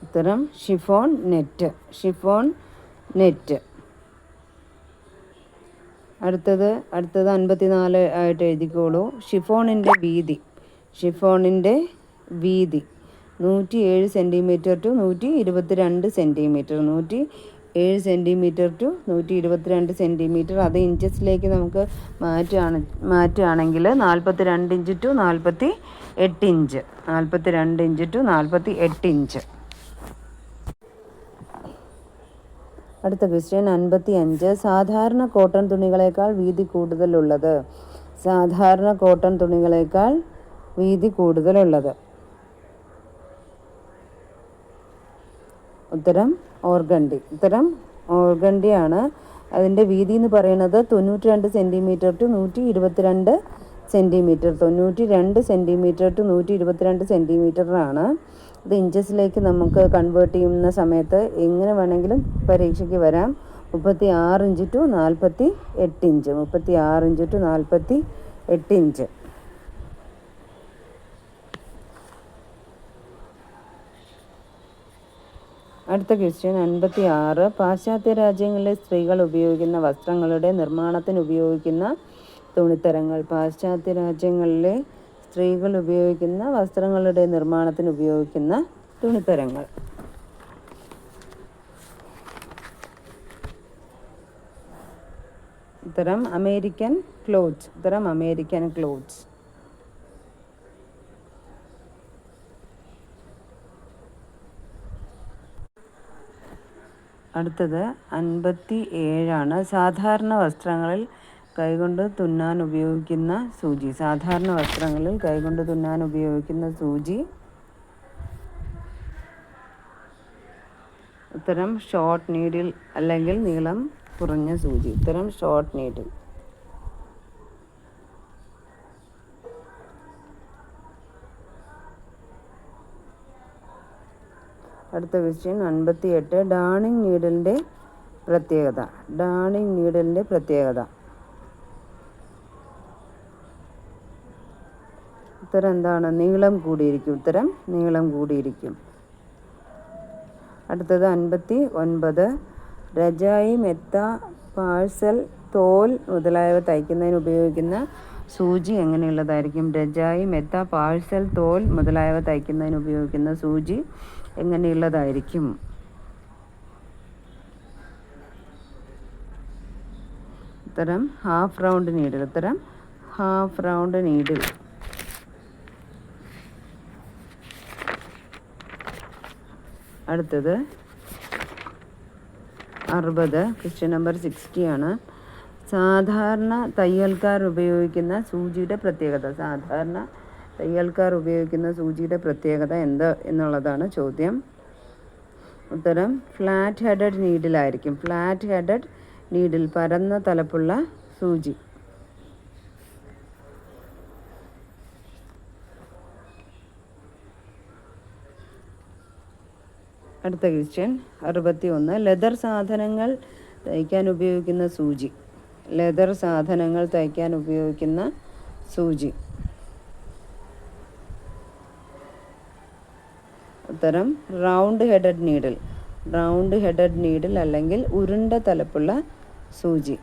ഉത്തരം ഷിഫോൺ നെറ്റ്. Chiffon net. അടുത്തത് 54 ആയിട്ട് എഴുതിക്കോളൂ. ഷിഫോണിൻ്റെ വീതി. ഷിഫോണിൻ്റെ വീതി 107 centimetre to 122 centimetre. 107 centimetre to 122 centimetre. അത് ഇഞ്ചസിലേക്ക് നമുക്ക് മാറ്റുകയാണെങ്കിൽ 42 inch to 48 inch. 42 inch to 48 inch. അടുത്ത ക്വസ്റ്റ്യൻ 55. സാധാരണ കോട്ടൺ തുണികളേക്കാൾ വീതി കൂടുതലുള്ളത്. സാധാരണ കോട്ടൺ തുണികളേക്കാൾ വീതി കൂടുതലുള്ളത്. ഉത്തരം ഓർഗണ്ടി. ഉത്തരം ഓർഗണ്ടിയാണ്. അതിൻ്റെ വീതി എന്ന് പറയുന്നത് 92 centimetre to 122 centimetre. 92 centimetre to 122 സെൻറ്റിമീറ്ററാണ്. ഇത് ഇഞ്ചസിലേക്ക് നമുക്ക് കൺവേർട്ട് ചെയ്യുന്ന സമയത്ത് എങ്ങനെ വേണമെങ്കിലും പരീക്ഷയ്ക്ക് വരാം. 36 inch to 48 inch. 36 inch to 48 inch. അടുത്ത ക്വസ്റ്റ്യൻ 56. പാശ്ചാത്യ രാജ്യങ്ങളിലെ സ്ത്രീകൾ ഉപയോഗിക്കുന്ന വസ്ത്രങ്ങളുടെ നിർമ്മാണത്തിന് ഉപയോഗിക്കുന്ന തുണിത്തരങ്ങൾ. പാശ്ചാത്യ രാജ്യങ്ങളിലെ സ്ത്രീകൾ ഉപയോഗിക്കുന്ന വസ്ത്രങ്ങളുടെ നിർമ്മാണത്തിന് ഉപയോഗിക്കുന്ന തുണിത്തരങ്ങൾ. ഉത്തരം അമേരിക്കൻ ക്ലോത്ത്സ്. ഉത്തരം അമേരിക്കൻ ക്ലോത്ത്സ്. അടുത്തത് 57. സാധാരണ വസ്ത്രങ്ങളിൽ കൈകൊണ്ട് തുന്നാൻ ഉപയോഗിക്കുന്ന സൂചി. സാധാരണ വസ്ത്രങ്ങളിൽ കൈകൊണ്ട് തുന്നാൻ ഉപയോഗിക്കുന്ന സൂചി. ഉത്തരം ഷോർട്ട് നീഡിൽ അല്ലെങ്കിൽ നീളം കുറഞ്ഞ സൂചി. ഉത്തരം ഷോർട്ട് നീഡിൽ. അടുത്ത ക്വസ്റ്റ്യൻ 58. ഡാണിങ് നീഡിലിൻ്റെ പ്രത്യേകത. ഡാണിങ് നീഡിലിൻ്റെ പ്രത്യേകത. ഉത്തരം എന്താണ്? നീളം കൂടിയിരിക്കും. ഉത്തരം നീളം കൂടിയിരിക്കും. അടുത്തത് 59. രജായി, മെത്ത, പാഴ്സൽ, തോൽ മുതലായവ തയ്ക്കുന്നതിന് ഉപയോഗിക്കുന്ന സൂചി എങ്ങനെയുള്ളതായിരിക്കും? രജായി, മെത്ത, പാഴ്സൽ, തോൽ മുതലായവ തയ്ക്കുന്നതിന് ഉപയോഗിക്കുന്ന സൂചി എങ്ങനെയുള്ളതായിരിക്കും? ഉത്തരം ഹാഫ് റൗണ്ട് നീഡിൽ. ഉത്തരം ഹാഫ് റൗണ്ട് നീഡിൽ. അടുത്തത് 60. ക്വസ്റ്റ്യൻ നമ്പർ 60 ആണ്. സാധാരണ തയ്യൽക്കാർ ഉപയോഗിക്കുന്ന സൂചിയുടെ പ്രത്യേകത. സാധാരണ തയ്യൽക്കാർ ഉപയോഗിക്കുന്ന സൂചിയുടെ പ്രത്യേകത എന്ത് എന്നുള്ളതാണ് ചോദ്യം. ഉത്തരം ഫ്ലാറ്റ് ഹെഡഡ് നീഡിലായിരിക്കും. ഫ്ലാറ്റ് ഹെഡഡ് നീഡിൽ, പരന്ന തലപ്പുള്ള സൂചി. അടുത്ത ക്വസ്റ്റ്യൻ 61. ലെതർ സാധനങ്ങൾ തയ്ക്കാൻ ഉപയോഗിക്കുന്ന സൂചി. ലെതർ സാധനങ്ങൾ തയ്ക്കാൻ ഉപയോഗിക്കുന്ന സൂചി. ഉത്തരം round headed needle. Round headed needle അല്ലെങ്കിൽ ഉരുണ്ട തലപ്പുള്ള സൂചി.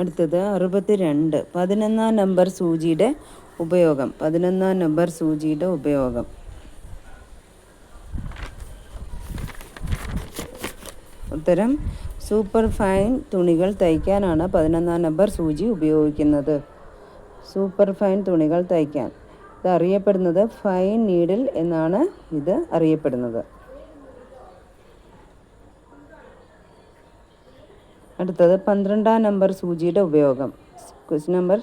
അടുത്തത് 62. 11-ാം നമ്പർ സൂചിയുടെ ഉപയോഗം. 11-ാം നമ്പർ സൂചിയുടെ ഉപയോഗം. ഉത്തരം സൂപ്പർ ഫൈൻ തുണികൾ തയ്ക്കാനാണ് 11-ാം നമ്പർ സൂചി ഉപയോഗിക്കുന്നത്. സൂപ്പർ ഫൈൻ തുണികൾ തയ്ക്കാൻ. ഇത് അറിയപ്പെടുന്നത് ഫൈൻ നീഡിൽ എന്നാണ് ഇത് അറിയപ്പെടുന്നത്. അടുത്തത് 12-ാം നമ്പർ സൂചിയുടെ ഉപയോഗം. ക്വസ്റ്റ്യൻ നമ്പർ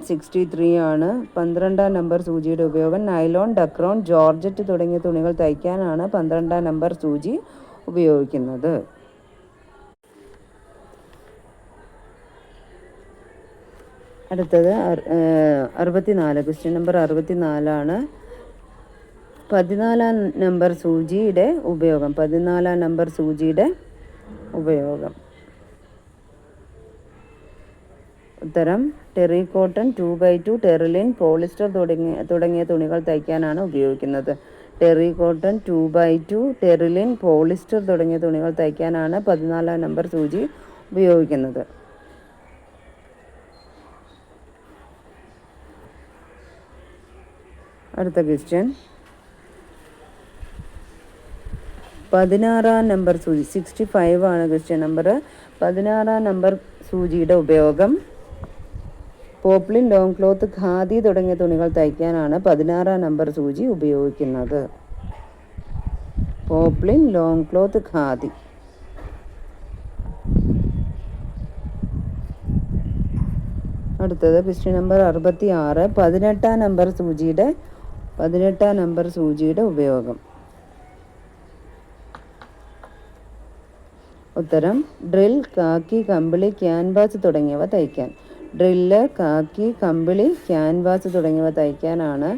63 ആണ്. 12-ാം നമ്പർ സൂചിയുടെ ഉപയോഗം. നൈലോൺ, ഡക്രോൺ, ജോർജറ്റ് തുടങ്ങിയ തുണികൾ തയ്ക്കാനാണ് 12-ാം നമ്പർ സൂചി ഉപയോഗിക്കുന്നത്. അടുത്തത് 64. ക്വസ്റ്റ്യൻ നമ്പർ 64 ആണ്. 14-ാം നമ്പർ സൂചിയുടെ ഉപയോഗം. 14-ാം നമ്പർ സൂചിയുടെ ഉപയോഗം. ഉത്തരം Terry cotton, 2x2, terylene, polyester തുടങ്ങിയ തുണികൾ തയ്ക്കാനാണ് ഉപയോഗിക്കുന്നത്. Terry cotton, 2x2, terylene, polyester തുടങ്ങിയ തുണികൾ തയ്ക്കാനാണ് 14-ാം നമ്പർ സൂചി ഉപയോഗിക്കുന്നത്. അടുത്ത ക്വസ്റ്റ്യൻ 16-ാം നമ്പർ സൂചി. 65 ആണ് ക്വസ്റ്റ്യൻ നമ്പർ. 16-ാം നമ്പർ സൂചിയുടെ ഉപയോഗം. പോപ്ലിൻ, ലോങ് ക്ലോത്ത്, ഖാദി തുടങ്ങിയ തുണികൾ തയ്ക്കാനാണ് 16-ാം നമ്പർ സൂചി ഉപയോഗിക്കുന്നത്. Poplin, long cloth, khadi. അടുത്തത് ക്വസ്റ്റ്യൻ നമ്പർ 66. 18-ാം നമ്പർ സൂചിയുടെ ഉപയോഗം. ഉത്തരം ഡ്രിൽ, കാക്കി, കമ്പിളി, ക്യാൻവാസ് തുടങ്ങിയവ തയ്ക്കാൻ. ഡ്രില്ല്, കാക്കി, കമ്പിളി, ക്യാൻവാസ് തുടങ്ങിയവ തയ്ക്കാനാണ്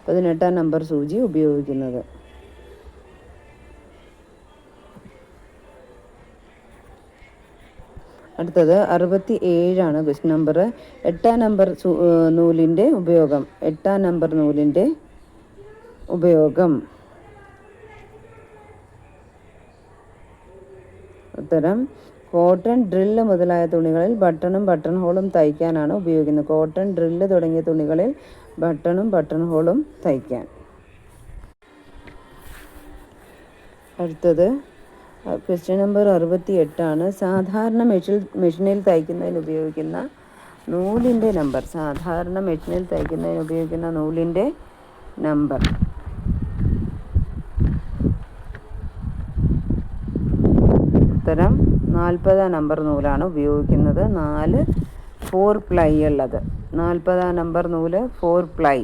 18-ാം നമ്പർ സൂചി ഉപയോഗിക്കുന്നത്. അടുത്തത് 67 ക്വസ്റ്റ്യൻ നമ്പർ. 8-ാം നമ്പർ നൂലിൻ്റെ ഉപയോഗം. 8-ാം നമ്പർ നൂലിൻ്റെ ഉപയോഗം. ഉത്തരം കോട്ടൺ, ഡ്രില്ല് മുതലായ തുണികളിൽ ബട്ടണും ബട്ടൺ ഹോളും തയ്ക്കാനാണ് ഉപയോഗിക്കുന്നത്. കോട്ടൺ, ഡ്രില്ല് തുടങ്ങിയ തുണികളിൽ ബട്ടണും ബട്ടൺ ഹോളും തയ്ക്കാൻ. അടുത്തത് ക്വസ്റ്റ്യൻ നമ്പർ 68. സാധാരണ മെഷീനിൽ തയ്ക്കുന്നതിന് ഉപയോഗിക്കുന്ന നൂലിൻ്റെ നമ്പർ. സാധാരണ മെഷീനിൽ തയ്ക്കുന്നതിന് ഉപയോഗിക്കുന്ന നൂലിൻ്റെ നമ്പർ. ഉത്തരം 40-ാം നമ്പർ നൂലാണ് ഉപയോഗിക്കുന്നത്. 4 പ്ലൈ ഉള്ളത്. 40-ാം നമ്പർ നൂല് 4 പ്ലൈ.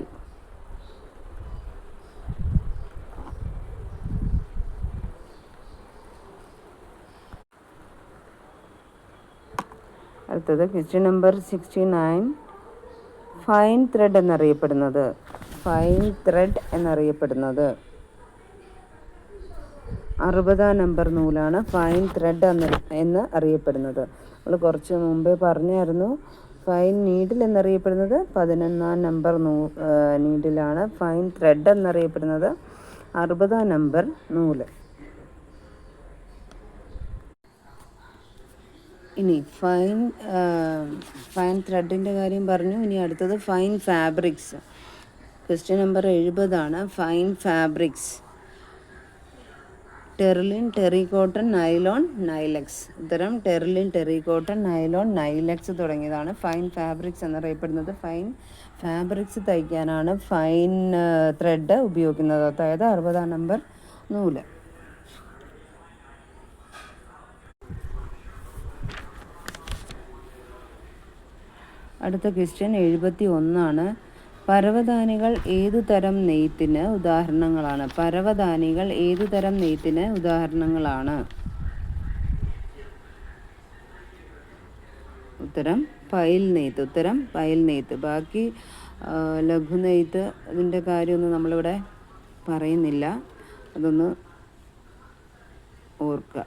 അടുത്തത് ക്വസ്റ്റ്യൻ നമ്പർ 69. ഫൈൻ ത്രെഡ് എന്നറിയപ്പെടുന്നത്. 60-ാം നമ്പർ നൂലാണ് ഫൈൻ ത്രെഡ് എന്ന് അറിയപ്പെടുന്നത്. നമ്മൾ കുറച്ച് മുമ്പേ പറഞ്ഞായിരുന്നു. ഫൈൻ നീഡിൽ എന്നറിയപ്പെടുന്നത് 11-ാം നമ്പർ നീഡിലാണ്. ഫൈൻ ത്രെഡ് എന്നറിയപ്പെടുന്നത് 60-ാം നമ്പർ നൂല്. ഇനി ഫൈൻ ത്രെഡിൻ്റെ കാര്യം പറഞ്ഞു. ഇനി അടുത്തത് fine fabrics. Question number 70. Fine fabrics. Terylene, terry cotton, nylon, Nylex. ഉത്തരം ടെർലിൻ, ടെറിക്കോട്ടൺ, നൈലോൺ, നൈലക്സ് തുടങ്ങിയതാണ് ഫൈൻ ഫാബ്രിക്സ് എന്നറിയപ്പെടുന്നത്. ഫൈൻ ഫാബ്രിക്സ് തയ്ക്കാനാണ് ഫൈൻ ത്രെഡ് ഉപയോഗിക്കുന്നത്, അതായത് 60-ാം നമ്പർ നൂല്. അടുത്ത ക്വസ്റ്റ്യൻ 71. പരവതാനികൾ ഏതു തരം നെയ്ത്തിന് ഉദാഹരണങ്ങളാണ്? പരവതാനികൾ ഏതു തരം നെയ്ത്തിന് ഉദാഹരണങ്ങളാണ്? ഉത്തരം പൈൽ നെയ്ത്ത്. ഉത്തരം പൈൽ നെയ്ത്ത്. ബാക്കി ലഘുനെയ്ത്ത് അതിൻ്റെ കാര്യമൊന്നും നമ്മളിവിടെ പറയുന്നില്ല, അതൊന്ന് ഓർക്കുക.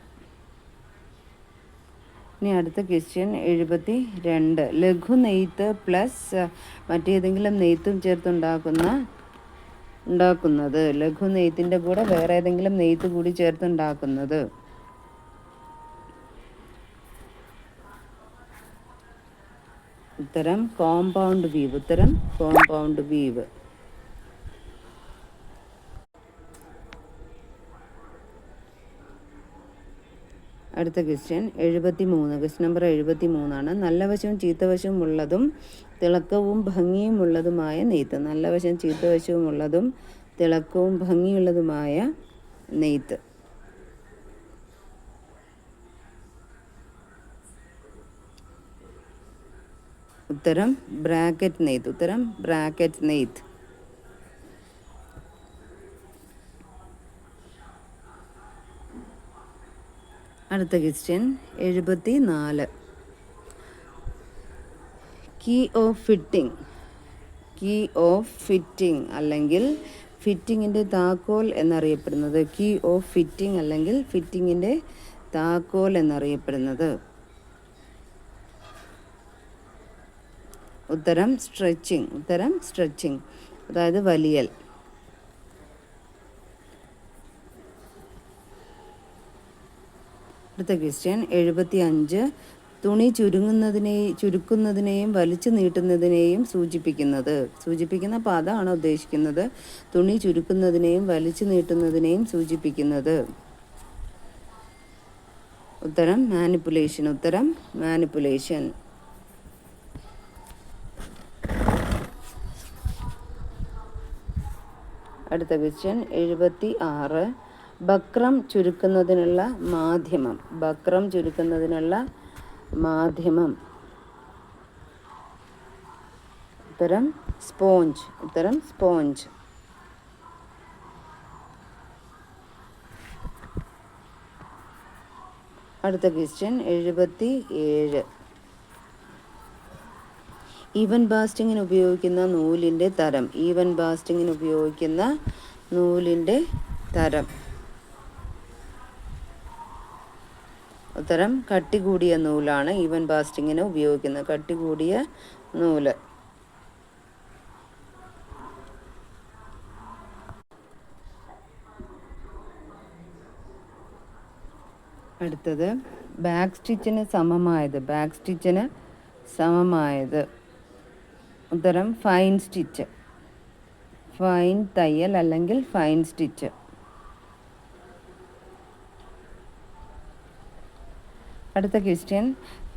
ഇനി അടുത്ത ക്വസ്റ്റ്യൻ 72. ലഘു നെയ്ത്ത് പ്ലസ് മറ്റേതെങ്കിലും നെയ്ത്തും ഉണ്ടാക്കുന്നത്. ലഘു നെയ്ത്തിൻ്റെ കൂടെ വേറെ ഏതെങ്കിലും നെയ്ത്ത് കൂടി ചേർത്തുണ്ടാക്കുന്നത്. ഉത്തരം കോമ്പൗണ്ട് വീവ്. ഉത്തരം കോമ്പൗണ്ട് വീവ്. അടുത്ത ക്വസ്റ്റ്യൻ 73. Question number 73. നല്ല വശവും ചീത്തവശവും ഉള്ളതും തിളക്കവും ഭംഗിയുമുള്ളതുമായ നെയ്ത്ത്. നല്ല വശം ചീത്തവശവും ഉള്ളതും തിളക്കവും ഭംഗിയുള്ളതുമായ നെയ്ത്ത്. ഉത്തരം ബ്രാക്കറ്റ് നെയ്ത്ത്. ഉത്തരം ബ്രാക്കറ്റ് നെയ്ത്ത്. അടുത്ത question 74. Key of fitting. Key of fitting അല്ലെങ്കിൽ ഫിറ്റിങ്ങിൻ്റെ താക്കോൽ എന്നറിയപ്പെടുന്നത്. കീ ഓഫ് ഫിറ്റിംഗ് അല്ലെങ്കിൽ ഫിറ്റിങ്ങിൻ്റെ താക്കോൽ എന്നറിയപ്പെടുന്നത്. ഉത്തരം സ്ട്രെച്ചിങ്. ഉത്തരം സ്ട്രെച്ചിങ്, അതായത് വലിയൽ. അടുത്ത ക്വസ്റ്റ്യൻ 75. തുണി ചുരുക്കുന്നതിനെയും വലിച്ചു നീട്ടുന്നതിനെയും സൂചിപ്പിക്കുന്ന പദമാണ് ഉദ്ദേശിക്കുന്നത്. തുണി ചുരുക്കുന്നതിനെയും വലിച്ചു നീട്ടുന്നതിനെയും സൂചിപ്പിക്കുന്നത്. ഉത്തരം മാനിപ്പുലേഷൻ. ഉത്തരം മാനിപ്പുലേഷൻ. അടുത്ത ക്വസ്റ്റ്യൻ 76. ബക്രം ചുരുക്കുന്നതിനുള്ള മാധ്യമം. ബക്രം ചുരുക്കുന്നതിനുള്ള മാധ്യമം. ഉത്തരം സ്പോഞ്ച്. ഉത്തരം സ്പോഞ്ച്. അടുത്ത ക്വസ്റ്റ്യൻ 77. ഈവൻ ബാസ്റ്റിങ്ങിന് ഉപയോഗിക്കുന്ന നൂലിൻ്റെ തരം. ഈവൻ ബാസ്റ്റിങ്ങിന് ഉപയോഗിക്കുന്ന നൂലിൻ്റെ തരം. ഉത്തരം കട്ടി കൂടിയ നൂലാണ് ഈവൻ ബാസ്റ്റിങ്ങിന് ഉപയോഗിക്കുന്നത്. കട്ടി കൂടിയ നൂല്. അടുത്തത് ബാക്ക് സ്റ്റിച്ചിന് സമമായത്. ബാക്ക് സ്റ്റിച്ചിന് സമമായത്. ഉത്തരം ഫൈൻ സ്റ്റിച്ച്. ഫൈൻ തയ്യൽ അല്ലെങ്കിൽ ഫൈൻ സ്റ്റിച്ച്. അടുത്ത ക്വസ്റ്റ്യൻ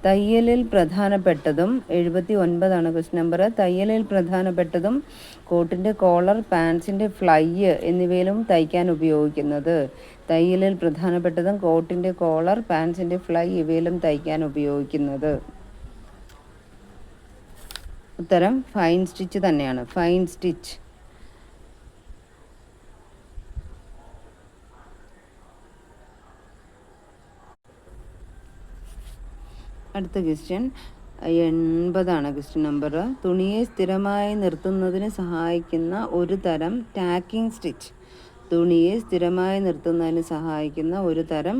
തയ്യലിൽ പ്രധാനപ്പെട്ടതും 79 ക്വസ്റ്റ്യൻ നമ്പർ. തയ്യലിൽ പ്രധാനപ്പെട്ടതും കോട്ടിൻ്റെ കോളർ, പാൻസിൻ്റെ ഫ്ലൈ എന്നിവയിലും തയ്ക്കാൻ ഉപയോഗിക്കുന്നത്. തയ്യലിൽ പ്രധാനപ്പെട്ടതും കോട്ടിൻ്റെ കോളർ, പാൻസിൻ്റെ ഫ്ലൈ ഇവയിലും തയ്ക്കാൻ ഉപയോഗിക്കുന്നത്. ഉത്തരം ഫൈൻ സ്റ്റിച്ച് തന്നെയാണ്. Fine stitch. അടുത്ത ക്വസ്റ്റ്യൻ 80 ക്വസ്റ്റ്യൻ നമ്പർ. തുണിയെ സ്ഥിരമായി നിർത്തുന്നതിന് സഹായിക്കുന്ന ഒരു തരം ടാക്കിംഗ് സ്റ്റിച്ച്. തുണിയെ സ്ഥിരമായി നിർത്തുന്നതിന് സഹായിക്കുന്ന ഒരു തരം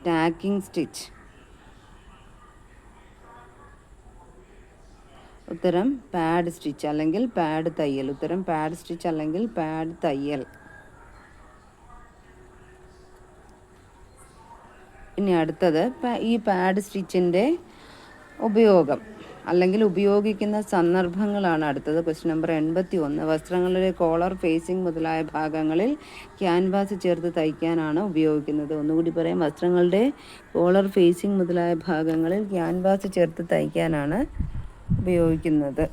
ടാക്കിംഗ് സ്റ്റിച്ച്. ഉത്തരം പാഡ് സ്റ്റിച്ച് അല്ലെങ്കിൽ പാഡ് തയ്യൽ. ഉത്തരം പാഡ് സ്റ്റിച്ച് അല്ലെങ്കിൽ പാഡ് തയ്യൽ. ഇനി അടുത്തത് ഈ പാഡ് സ്റ്റിച്ചിൻ്റെ ഉപയോഗം അല്ലെങ്കിൽ ഉപയോഗിക്കുന്ന സന്ദർഭങ്ങളാണ് അടുത്തത്. Question number 81. വസ്ത്രങ്ങളുടെ കോളർ, ഫേസിംഗ് മുതലായ ഭാഗങ്ങളിൽ ക്യാൻവാസ് ചേർത്ത് തയ്ക്കാനാണ് ഉപയോഗിക്കുന്നത്. ഒന്നുകൂടി പറയാം. വസ്ത്രങ്ങളുടെ കോളർ, ഫേസിംഗ് മുതലായ ഭാഗങ്ങളിൽ ക്യാൻവാസ് ചേർത്ത് തയ്ക്കാനാണ് ഉപയോഗിക്കുന്നത്.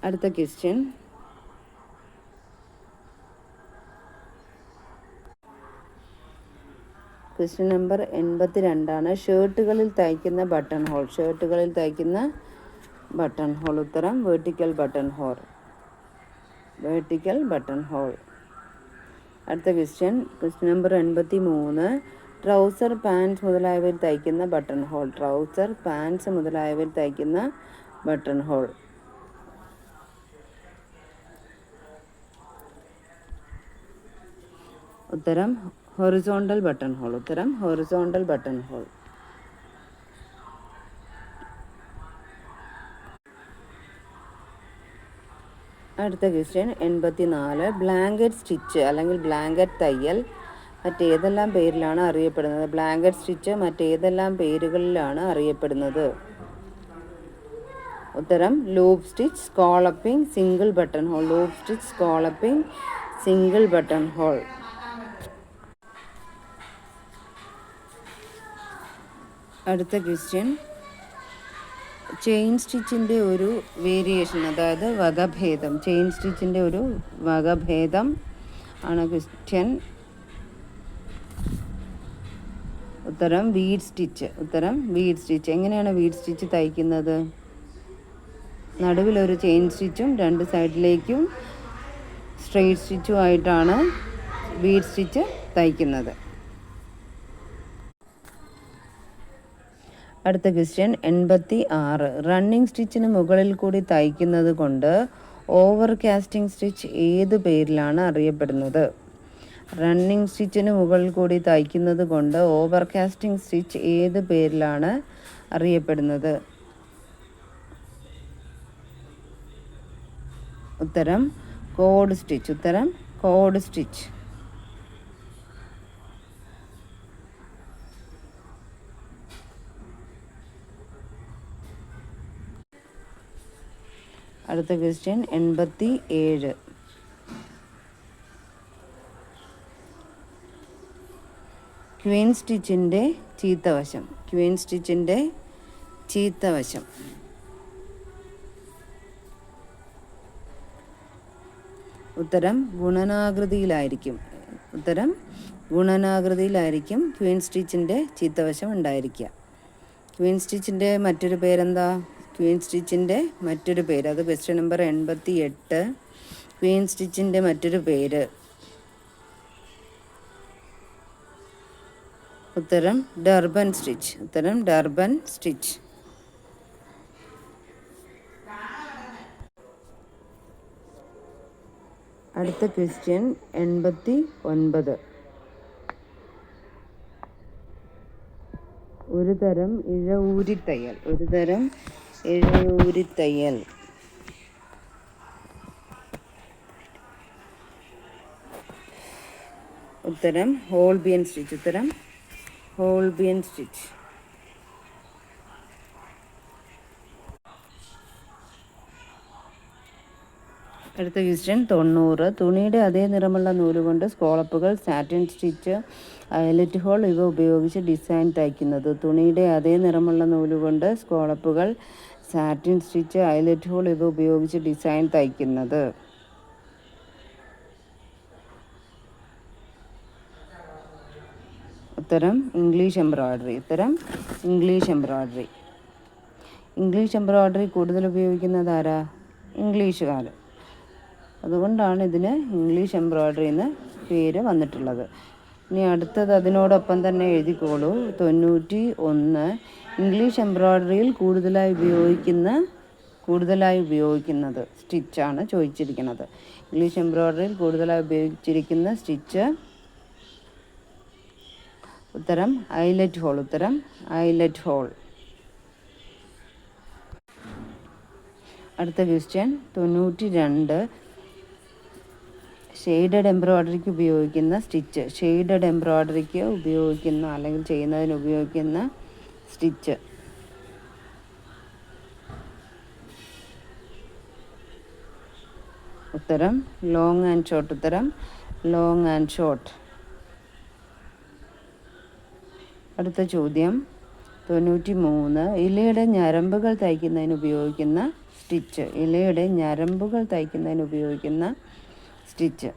അടുത്ത ക്വസ്റ്റ്യൻ ക്വസ്റ്റ്യൻ നമ്പർ 82. ഷർട്ടുകളിൽ തയ്ക്കുന്ന ബട്ടൺ ഹോൾ. ഷർട്ടുകളിൽ തയ്ക്കുന്ന ബട്ടൺ ഹോൾ. ഉത്തരം vertical button hole. Vertical button hole. അടുത്ത ക്വസ്റ്റ്യൻ നമ്പർ 83. ട്രൗസർ, പാൻസ് മുതലായവയിൽ തയ്ക്കുന്ന ബട്ടൺ ഹോൾ. ട്രൗസർ, പാൻസ് മുതലായവയിൽ തയ്ക്കുന്ന ബട്ടൺ ഹോൾ. ഉത്തരം ഹൊറിസോണ്ടൽ ബട്ടൺ ഹോൾ. ഉത്തരം ഹൊറിസോണ്ടൽ ബട്ടൺ ഹോൾ. അടുത്ത ക്വസ്റ്റ്യൻ 84. ബ്ലാങ്കറ്റ് സ്റ്റിച്ച് അല്ലെങ്കിൽ ബ്ലാങ്കറ്റ് തയ്യൽ മറ്റേതെല്ലാം പേരിലാണ് അറിയപ്പെടുന്നത്? ബ്ലാങ്കറ്റ് സ്റ്റിച്ച് മറ്റേതെല്ലാം പേരുകളിലാണ് അറിയപ്പെടുന്നത്? ഉത്തരം loop stitch, scalloping, single button hole. Loop stitch, scalloping, single button hole. അടുത്ത ക്വസ്റ്റ്യൻ ചെയിൻ സ്റ്റിച്ചിൻ്റെ ഒരു വേരിയേഷൻ, അതായത് വകഭേദം. ചെയിൻ സ്റ്റിച്ചിൻ്റെ ഒരു വകഭേദം ആണ് ക്വസ്റ്റ്യൻ. ഉത്തരം വീഡ് സ്റ്റിച്ച്. ഉത്തരം വീഡ് സ്റ്റിച്ച്. എങ്ങനെയാണ് വീഡ് സ്റ്റിച്ച് തയ്ക്കുന്നത്? നടുവിലൊരു ചെയിൻ സ്റ്റിച്ചും 2 സൈഡിലേക്കും സ്ട്രെയിറ്റ് സ്റ്റിച്ചുമായിട്ടാണ് വീഡ് സ്റ്റിച്ച് തയ്ക്കുന്നത്. അടുത്ത ക്വസ്റ്റ്യൻ 86. റണ്ണിങ് സ്റ്റിച്ചിന് മുകളിൽ കൂടി തയ്ക്കുന്നത് കൊണ്ട് ഓവർ കാസ്റ്റിംഗ് സ്റ്റിച്ച് ഏത് പേരിലാണ് അറിയപ്പെടുന്നത്? റണ്ണിങ് സ്റ്റിച്ചിന് മുകളിൽ കൂടി തയ്ക്കുന്നത് കൊണ്ട് ഓവർ കാസ്റ്റിംഗ് സ്റ്റിച്ച് ഏത് പേരിലാണ് അറിയപ്പെടുന്നത്? ഉത്തരം കോഡ് സ്റ്റിച്ച്. ഉത്തരം കോഡ് സ്റ്റിച്ച്. അടുത്ത ക്വസ്റ്റ്യൻ 87. ക്വീൻ സ്റ്റിച്ചിൻ്റെ ചീത്തവശം. ക്വീൻ സ്റ്റിച്ചിൻ്റെ ചീത്തവശം. ഉത്തരം ഗുണനാകൃതിയിലായിരിക്കും. ഉത്തരം ഗുണനാകൃതിയിലായിരിക്കും ക്വീൻ സ്റ്റിച്ചിൻ്റെ ചീത്തവശം ഉണ്ടായിരിക്കുക. ക്വീൻ സ്റ്റിച്ചിൻ്റെ മറ്റൊരു പേരെന്താ? ക്വീൻ സ്റ്റിച്ചിൻ്റെ മറ്റൊരു പേര്, അത് ക്വസ്റ്റ്യൻ നമ്പർ 88. ക്വീൻ സ്റ്റിച്ചിൻ്റെ മറ്റൊരു പേര്. ഉത്തരം ഡർബൻ സ്റ്റിച്ച്. ഉത്തരം ഡർബൻ സ്റ്റിച്ച്. അടുത്ത ക്വസ്റ്റ്യൻ 89. ഒരു തരം ഇഴയൂരിത്തയ്യൽ. ഒരു തരം ഇഴയൂരിത്തയ്യൽ. ഉത്തരം ഹോൾബിയൻ സ്റ്റിച്ച്. ഉത്തരം ഹോൾബിയൻ സ്റ്റിച്ച്. അടുത്ത ക്വസ്റ്റ്യൻ 90. തുണിയുടെ അതേ നിറമുള്ള നൂലുകൊണ്ട് സ്കോളപ്പുകൾ, സാറ്റിൻ സ്റ്റിച്ച്, ഐലറ്റ് ഹോൾ ഇവ ഉപയോഗിച്ച് ഡിസൈൻ തയ്ക്കുന്നത്. തുണിയുടെ അതേ നിറമുള്ള നൂലുകൊണ്ട് സ്കോളപ്പുകൾ, സാറ്റിൻ സ്റ്റിച്ച്, ഐലറ്റ് ഹോൾ ഇവ ഉപയോഗിച്ച് ഡിസൈൻ തയ്ക്കുന്നത്. ഉത്തരം ഇംഗ്ലീഷ് എംബ്രോയ്ഡറി. ഉത്തരം ഇംഗ്ലീഷ് എംബ്രോയ്ഡറി. ഇംഗ്ലീഷ് എംബ്രോയ്ഡറി കൂടുതൽ ഉപയോഗിക്കുന്നത് ആരാ? ഇംഗ്ലീഷുകാർ. അതുകൊണ്ടാണ് ഇതിന് ഇംഗ്ലീഷ് എംബ്രോയ്ഡറി എന്ന് പേര് വന്നിട്ടുള്ളത്. ഇനി അടുത്തത് അതിനോടൊപ്പം തന്നെ എഴുതിക്കോളൂ. 91. ഇംഗ്ലീഷ് എംബ്രോയ്ഡറിയിൽ കൂടുതലായി ഉപയോഗിക്കുന്നത് സ്റ്റിച്ചാണ് ചോദിച്ചിരിക്കുന്നത്. ഇംഗ്ലീഷ് എംബ്രോയ്ഡറിയിൽ കൂടുതലായി ഉപയോഗിച്ചിരിക്കുന്ന സ്റ്റിച്ച്. ഉത്തരം ഐലറ്റ് ഹോൾ. ഉത്തരം ഐലറ്റ് ഹോൾ. അടുത്ത ക്വസ്റ്റ്യൻ 92. ഷെയ്ഡഡ് എംബ്രോയ്ഡറിക്ക് ഉപയോഗിക്കുന്ന സ്റ്റിച്ച്. ഷെയ്ഡഡ് എംബ്രോയ്ഡറിക്ക് ഉപയോഗിക്കുന്ന അല്ലെങ്കിൽ ചെയ്യുന്നതിന് ഉപയോഗിക്കുന്ന സ്റ്റിച്ച്. ഉത്തരം ലോങ് ആൻഡ് ഷോർട്ട്. ഉത്തരം ലോങ് ആൻഡ് ഷോർട്ട്. അടുത്ത ചോദ്യം 93. ഇലയുടെ ഞരമ്പുകൾ തയ്ക്കുന്നതിന് ഉപയോഗിക്കുന്ന സ്റ്റിച്ച്. ഇലയുടെ ഞരമ്പുകൾ തയ്ക്കുന്നതിന് ഉപയോഗിക്കുന്ന സ്റ്റിച്ച്.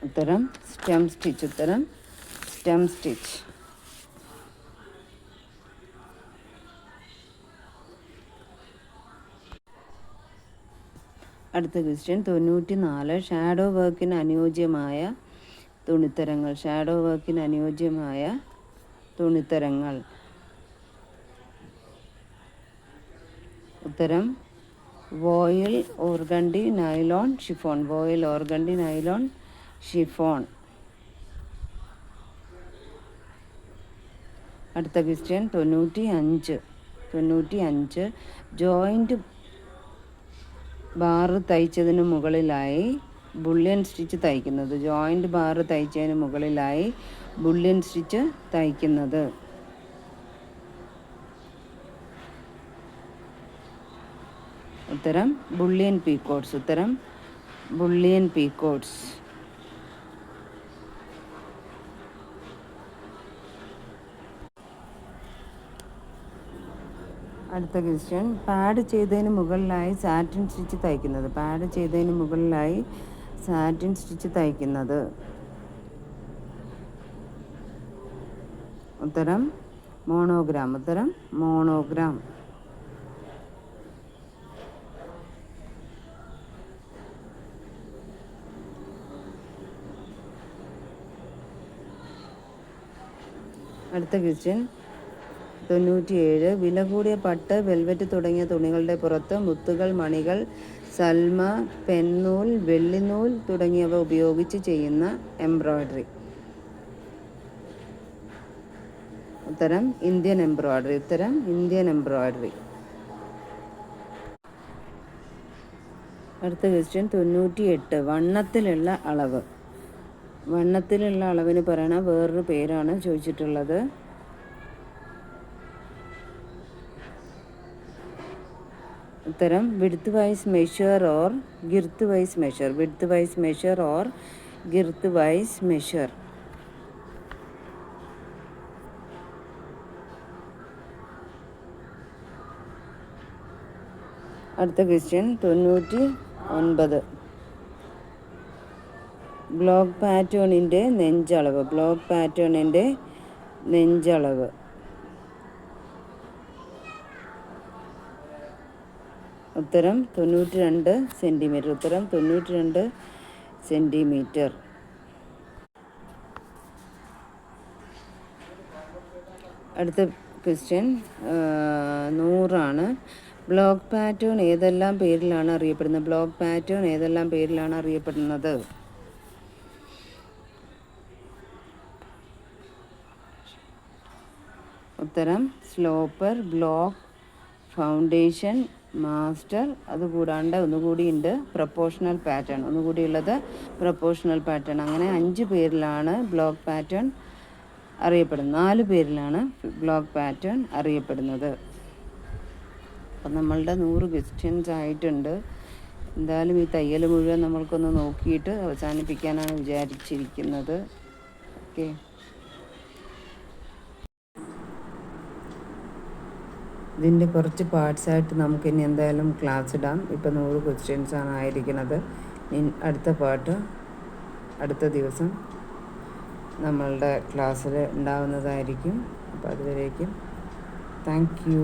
ഉത്തരം സ്റ്റെം സ്റ്റിച്ച്. ഉത്തരം സ്റ്റെം സ്റ്റിച്ച്. അടുത്ത ക്വസ്റ്റ്യൻ 94. ഷാഡോ വർക്കിന് അനുയോജ്യമായ തുണിത്തരങ്ങൾ. ഷാഡോ വർക്കിന് അനുയോജ്യമായ തുണിത്തരങ്ങൾ. ഉത്തരം voile, organdy, nylon, chiffon. Voile, organdy, nylon, chiffon. അടുത്ത ക്വസ്റ്റ്യൻ 95. ജോയിൻറ്റ് ബാറ് തയ്ച്ചതിന് മുകളിലായി ബുള്ളിയൻ സ്റ്റിച്ച് തയ്ക്കുന്നത്. ജോയിൻറ്റ് ബാറ് തയ്ച്ചതിന് മുകളിലായി ബുള്ളിയൻ സ്റ്റിച്ച് തയ്ക്കുന്നത്. ഉത്തരം ബുള്ളിയൻ പീക്കോട്സ്. ഉത്തരം ബുള്ളിയൻ പീക്കോട്സ്. അടുത്ത ക്വസ്റ്റ്യൻ പാഡ് ചെയ്തതിന് മുകളിലായി സാറ്റിൻ സ്റ്റിച്ച് തയ്ക്കുന്നത്. പാഡ് ചെയ്തതിന് മുകളിലായി സാറ്റിൻ സ്റ്റിച്ച് തയ്ക്കുന്നത്. ഉത്തരം മോണോഗ്രാം. ഉത്തരം മോണോഗ്രാം. അടുത്ത ക്വസ്റ്റ്യൻ 97. വില കൂടിയ പട്ട്, വെൽവെറ്റ് തുടങ്ങിയ തുണികളുടെ പുറത്ത് മുത്തുകൾ, മണികൾ, സൽമ, പെന്നൂൽ, വെള്ളിനൂൽ തുടങ്ങിയവ ഉപയോഗിച്ച് ചെയ്യുന്ന എംബ്രോയ്ഡറി. ഉത്തരം ഇന്ത്യൻ എംബ്രോയ്ഡറി. ഉത്തരം ഇന്ത്യൻ എംബ്രോയ്ഡറി. അടുത്ത ക്വസ്റ്റ്യൻ 98. വണ്ണത്തിലുള്ള അളവ്. വണ്ണത്തിലുള്ള അളവിന് പറയണ വേറൊരു പേരാണ് ചോദിച്ചിട്ടുള്ളത്. ഉത്തരം width wise measure or girth wise measure. Width wise measure or girth wise measure. അടുത്ത ക്വസ്റ്റ്യൻ 99. ബ്ലോക്ക് പാറ്റേണിൻ്റെ നെഞ്ചളവ്. ബ്ലോക്ക് പാറ്റേണിൻ്റെ നെഞ്ചളവ് ഉത്തരം 92 സെൻറ്റിമീറ്റർ. ഉത്തരം 92 സെൻറ്റിമീറ്റർ. അടുത്ത ക്വസ്റ്റ്യൻ 100 ബ്ലോക്ക് പാറ്റേൺ ഏതെല്ലാം പേരിലാണ് അറിയപ്പെടുന്നത്? ബ്ലോക്ക് പാറ്റേൺ ഏതെല്ലാം പേരിലാണ് അറിയപ്പെടുന്നത്? ഉത്തരം സ്ലോപ്പർ, ബ്ലോക്ക്, ഫൗണ്ടേഷൻ, മാസ്റ്റർ. അതുകൂടാണ്ട് ഒന്നുകൂടിയുണ്ട് പ്രൊപ്പോർഷണൽ പാറ്റേൺ. ഒന്നുകൂടിയുള്ളത് പ്രൊപ്പോർഷണൽ പാറ്റേൺ. അങ്ങനെ 5 പേരിലാണ് ബ്ലോക്ക് പാറ്റേൺ അറിയപ്പെടുന്നത്. 4 പേരിലാണ് ബ്ലോക്ക് പാറ്റേൺ അറിയപ്പെടുന്നത്. അപ്പം നമ്മളുടെ 100 ക്വസ്റ്റ്യൻസ് ആയിട്ടുണ്ട്. എന്തായാലും ഈ തയ്യൽ മുഴുവൻ നമ്മൾക്കൊന്ന് നോക്കിയിട്ട് അവസാനിപ്പിക്കാനാണ് വിചാരിച്ചിരിക്കുന്നത്. ഓക്കെ. ഇതിൻ്റെ കുറച്ച് പാർട്സായിട്ട് നമുക്കിനി എന്തായാലും ക്ലാസ് ഇടാം. ഇപ്പം 100 ക്വസ്റ്റ്യൻസാണ് ആയിരിക്കുന്നത്. അടുത്ത പാർട്ട് അടുത്ത ദിവസം നമ്മളുടെ ക്ലാസ്സിൽ ഉണ്ടാവുന്നതായിരിക്കും. അപ്പോൾ അതുവരേക്കും താങ്ക് യു.